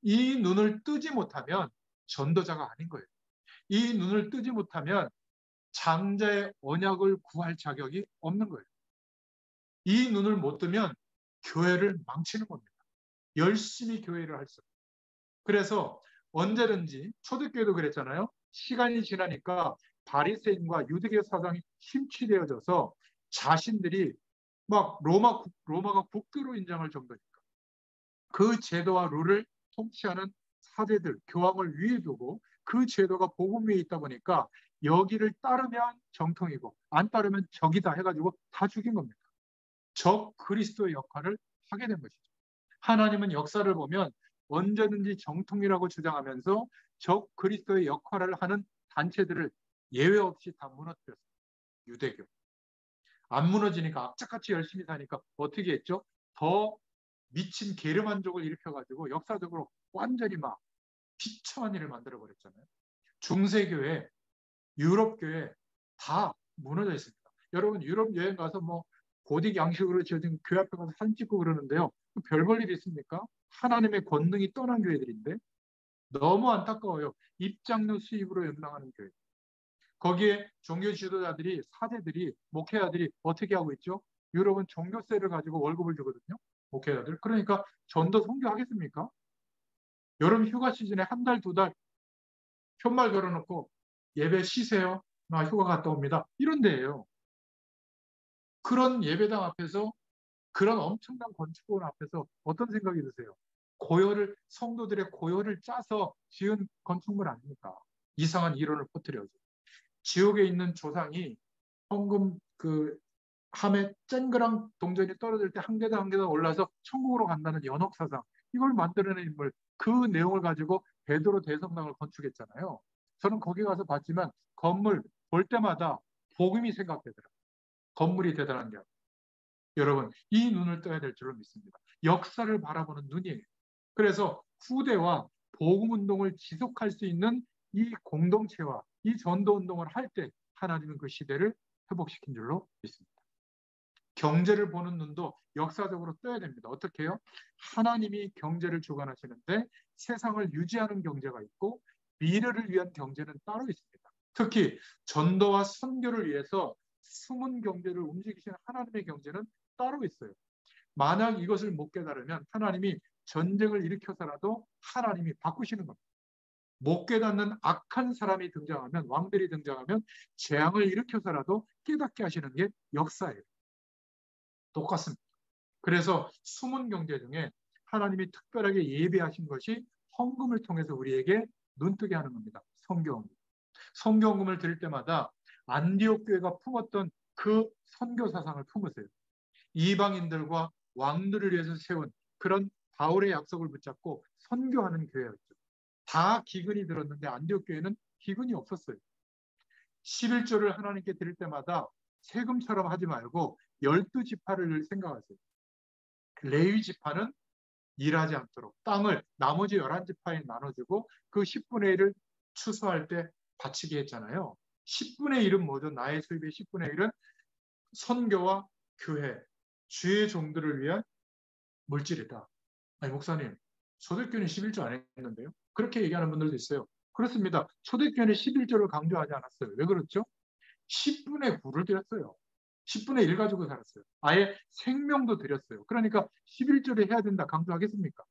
이 눈을 뜨지 못하면 전도자가 아닌 거예요. 이 눈을 뜨지 못하면 장자의 언약을 구할 자격이 없는 거예요. 이 눈을 못 뜨면 교회를 망치는 겁니다. 열심히 교회를 할 수 없어요. 그래서 언제든지, 초대교회도 그랬잖아요. 시간이 지나니까 바리새인과 유대교 사상이 심취되어져서 자신들이 막 로마가 국교로 인정할 정도니까 그 제도와 룰을 통치하는 사제들, 교황을 위에 두고 그 제도가 복음 위에 있다 보니까 여기를 따르면 정통이고 안 따르면 적이다 해가지고 다 죽인 겁니다. 적 그리스도의 역할을 하게 된 것이죠. 하나님은 역사를 보면 언제든지 정통이라고 주장하면서 적 그리스도의 역할을 하는 단체들을 예외 없이 다 무너뜨렸어요. 유대교. 안 무너지니까 악착같이 열심히 사니까 어떻게 했죠? 더 미친 게르만족을 일으켜가지고 역사적으로 완전히 막 비참한 일을 만들어버렸잖아요. 중세교회, 유럽교회 다 무너져 있습니다. 여러분 유럽 여행 가서 뭐 고딕 양식으로 지어진 교회 앞에 가서 사진 찍고 그러는데요. 별 볼 일이 있습니까? 하나님의 권능이 떠난 교회들인데 너무 안타까워요. 입장료 수입으로 연락하는 교회. 거기에 종교 지도자들이, 사제들이, 목회자들이 어떻게 하고 있죠? 유럽은 종교세를 가지고 월급을 주거든요. 목회자들. 그러니까 전도 선교하겠습니까? 여름 휴가 시즌에 한 달, 두 달 편말 걸어놓고 예배 쉬세요. 나 휴가 갔다 옵니다. 이런 데예요. 그런 예배당 앞에서, 그런 엄청난 건축원 앞에서 어떤 생각이 드세요? 성도들의 고열을 짜서 지은 건축물 아닙니까? 이상한 이론을 퍼뜨려서. 지옥에 있는 조상이 헌금 함에 쨍그랑 동전이 떨어질 때 한 계단 한 계단 올라서 천국으로 간다는 연옥사상, 이걸 만들어낸 인물, 그 내용을 가지고 베드로 대성당을 건축했잖아요. 저는 거기 가서 봤지만 건물 볼 때마다 복음이 생각되더라고요. 건물이 대단한 게 아니라. 여러분, 이 눈을 떠야 될 줄로 믿습니다. 역사를 바라보는 눈이에요. 그래서 후대와 복음운동을 지속할 수 있는 이 공동체와 이 전도운동을 할 때 하나님은 그 시대를 회복시킨 줄로 믿습니다. 경제를 보는 눈도 역사적으로 떠야 됩니다. 어떻게 해요? 하나님이 경제를 주관하시는데 세상을 유지하는 경제가 있고 미래를 위한 경제는 따로 있습니다. 특히 전도와 선교를 위해서 숨은 경제를 움직이시는 하나님의 경제는 따로 있어요. 만약 이것을 못 깨달으면 하나님이 전쟁을 일으켜서라도 하나님이 바꾸시는 겁니다. 못 깨닫는 악한 사람이 등장하면, 왕들이 등장하면 재앙을 일으켜서라도 깨닫게 하시는 게 역사예요. 똑같습니다. 그래서 숨은 경제 중에 하나님이 특별하게 예비하신 것이 헌금을 통해서 우리에게 눈뜨게 하는 겁니다. 성경금. 성경금을 드릴 때마다 안디옥 교회가 품었던 그 선교 사상을 품으세요. 이방인들과 왕들을 위해서 세운 그런 바울의 약속을 붙잡고 선교하는 교회였죠. 다 기근이 들었는데 안디옥 교회는 기근이 없었어요. 11조를 하나님께 드릴 때마다 세금처럼 하지 말고 12지파를 생각하세요. 레위 지파는 일하지 않도록 땅을 나머지 11지파에 나눠주고 그 10분의 1을 추수할 때 바치게 했잖아요. 10분의 1은 뭐죠? 나의 수입의 10분의 1은 선교와 교회, 주의 종들을 위한 물질이다. 아니, 목사님, 초대교회는 11조 안 했는데요? 그렇게 얘기하는 분들도 있어요. 그렇습니다. 초대교회는 11조를 강조하지 않았어요. 왜 그렇죠? 10분의 9를 드렸어요. 10분의 1 가지고 살았어요. 아예 생명도 드렸어요. 그러니까 11조를 해야 된다 강조하겠습니까?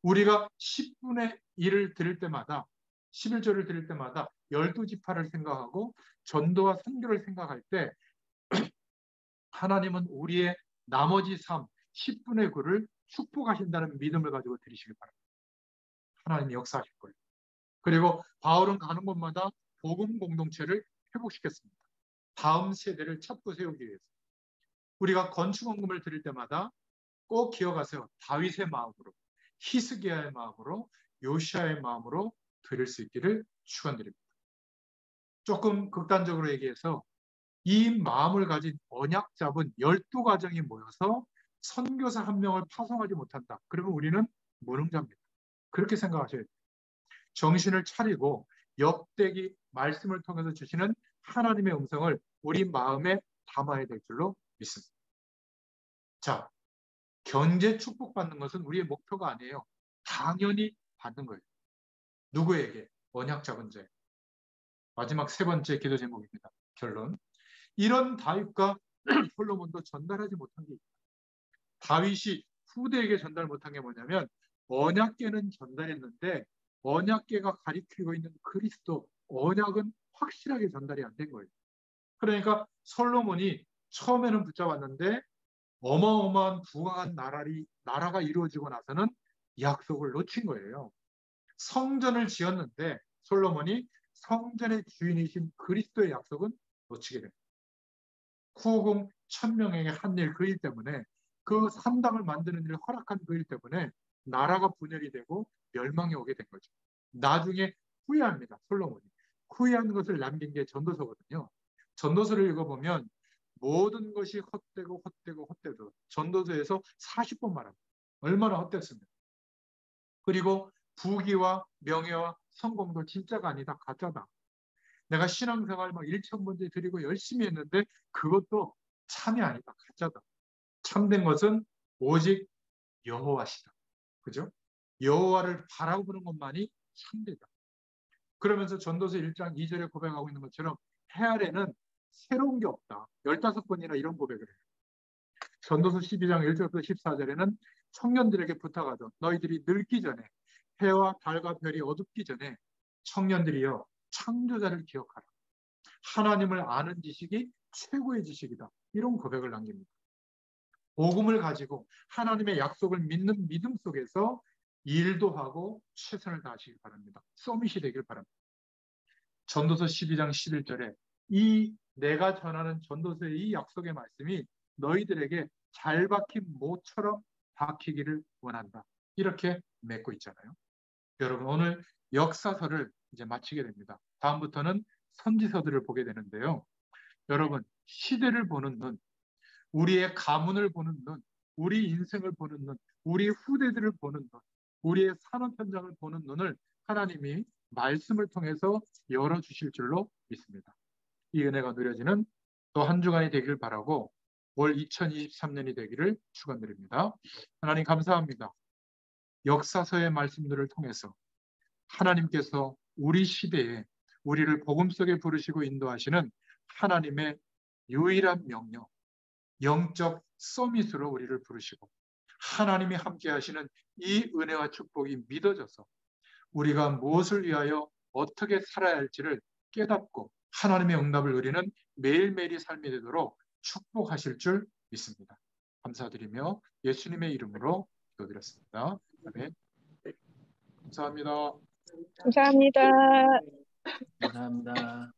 우리가 10분의 1을 드릴 때마다 11조를 드릴 때마다 12지파를 생각하고 전도와 선교를 생각할 때 하나님은 우리의 나머지 삶 10분의 9를 축복하신다는 믿음을 가지고 드리시길 바랍니다. 하나님이 역사하실 거예요. 그리고 바울은 가는 곳마다 복음 공동체를 회복시켰습니다. 다음 세대를 찾고 세우기 위해서. 우리가 건축원금을 드릴 때마다 꼭 기억하세요. 다윗의 마음으로, 히스기야의 마음으로, 요시아의 마음으로 드릴 수 있기를 축원드립니다. 조금 극단적으로 얘기해서 이 마음을 가진 언약 잡은 12가정이 모여서 선교사 한 명을 파송하지 못한다. 그러면 우리는 무능자입니다. 그렇게 생각하셔야 돼요. 정신을 차리고 역대기 말씀을 통해서 주시는 하나님의 음성을 우리 마음에 담아야 될 줄로 믿습니다. 자, 견제 축복받는 것은 우리의 목표가 아니에요. 당연히 받는 거예요. 누구에게? 언약 잡은 자. 마지막 세 번째 기도 제목입니다. 결론. 이런 다윗과 솔로몬도 전달하지 못한 게 있다. 다윗이 후대에게 전달 못한 게 뭐냐면 언약궤는 전달했는데 언약궤가 가리키고 있는 그리스도 언약은 확실하게 전달이 안 된 거예요. 그러니까 솔로몬이 처음에는 붙잡았는데 어마어마한 부강한 나라가 이루어지고 나서는 약속을 놓친 거예요. 성전을 지었는데 솔로몬이 성전의 주인이신 그리스도의 약속은 놓치게 됩니다. 후궁 1000명에게 한 일 그 일 때문에 그 산당을 만드는 일을 허락한 그 일 때문에 나라가 분열이 되고 멸망이 오게 된 거죠. 나중에 후회합니다. 솔로몬이. 후회한 것을 남긴 게 전도서거든요. 전도서를 읽어보면 모든 것이 헛되고 전도서에서 40번 말합니다. 얼마나 헛됐습니까? 그리고 부귀와 명예와 성공도 진짜가 아니다. 가짜다. 내가 신앙생활 막 1000번째 드리고 열심히 했는데 그것도 참이 아니다. 가짜다. 참된 것은 오직 여호와시다. 그죠? 여호와를 바라보는 것만이 참되다. 그러면서 전도서 1장 2절에 고백하고 있는 것처럼 해 아래는 새로운 게 없다. 15번이나 이런 고백을 해요. 전도서 12장 1절부터 14절에는 청년들에게 부탁하죠. 너희들이 늙기 전에 해와 달과 별이 어둡기 전에 청년들이여 창조자를 기억하라. 하나님을 아는 지식이 최고의 지식이다. 이런 고백을 남깁니다. 복음을 가지고 하나님의 약속을 믿는 믿음 속에서 일도 하고 최선을 다하시길 바랍니다. 서밋이 되길 바랍니다. 전도서 12장 11절에 이 내가 전하는 전도서의 이 약속의 말씀이 너희들에게 잘 박힌 모처럼 박히기를 원한다. 이렇게 맺고 있잖아요. 여러분 오늘 역사서를 이제 마치게 됩니다. 다음부터는 선지서들을 보게 되는데요. 여러분 시대를 보는 눈, 우리의 가문을 보는 눈, 우리 인생을 보는 눈, 우리 후대들을 보는 눈, 우리의 산업 현장을 보는 눈을 하나님이 말씀을 통해서 열어주실 줄로 믿습니다. 이 은혜가 누려지는 또 한 주간이 되길 바라고 올 2023년이 되기를 축원드립니다. 하나님 감사합니다. 역사서의 말씀들을 통해서 하나님께서 우리 시대에 우리를 복음 속에 부르시고 인도하시는 하나님의 유일한 명령, 영적 서밋으로 우리를 부르시고 하나님이 함께 하시는 이 은혜와 축복이 믿어져서 우리가 무엇을 위하여 어떻게 살아야 할지를 깨닫고 하나님의 응답을 누리는 매일매일이 삶이 되도록 축복하실 줄 믿습니다. 감사드리며 예수님의 이름으로 기도드렸습니다. 아멘. 감사합니다. 감사합니다. 감사합니다.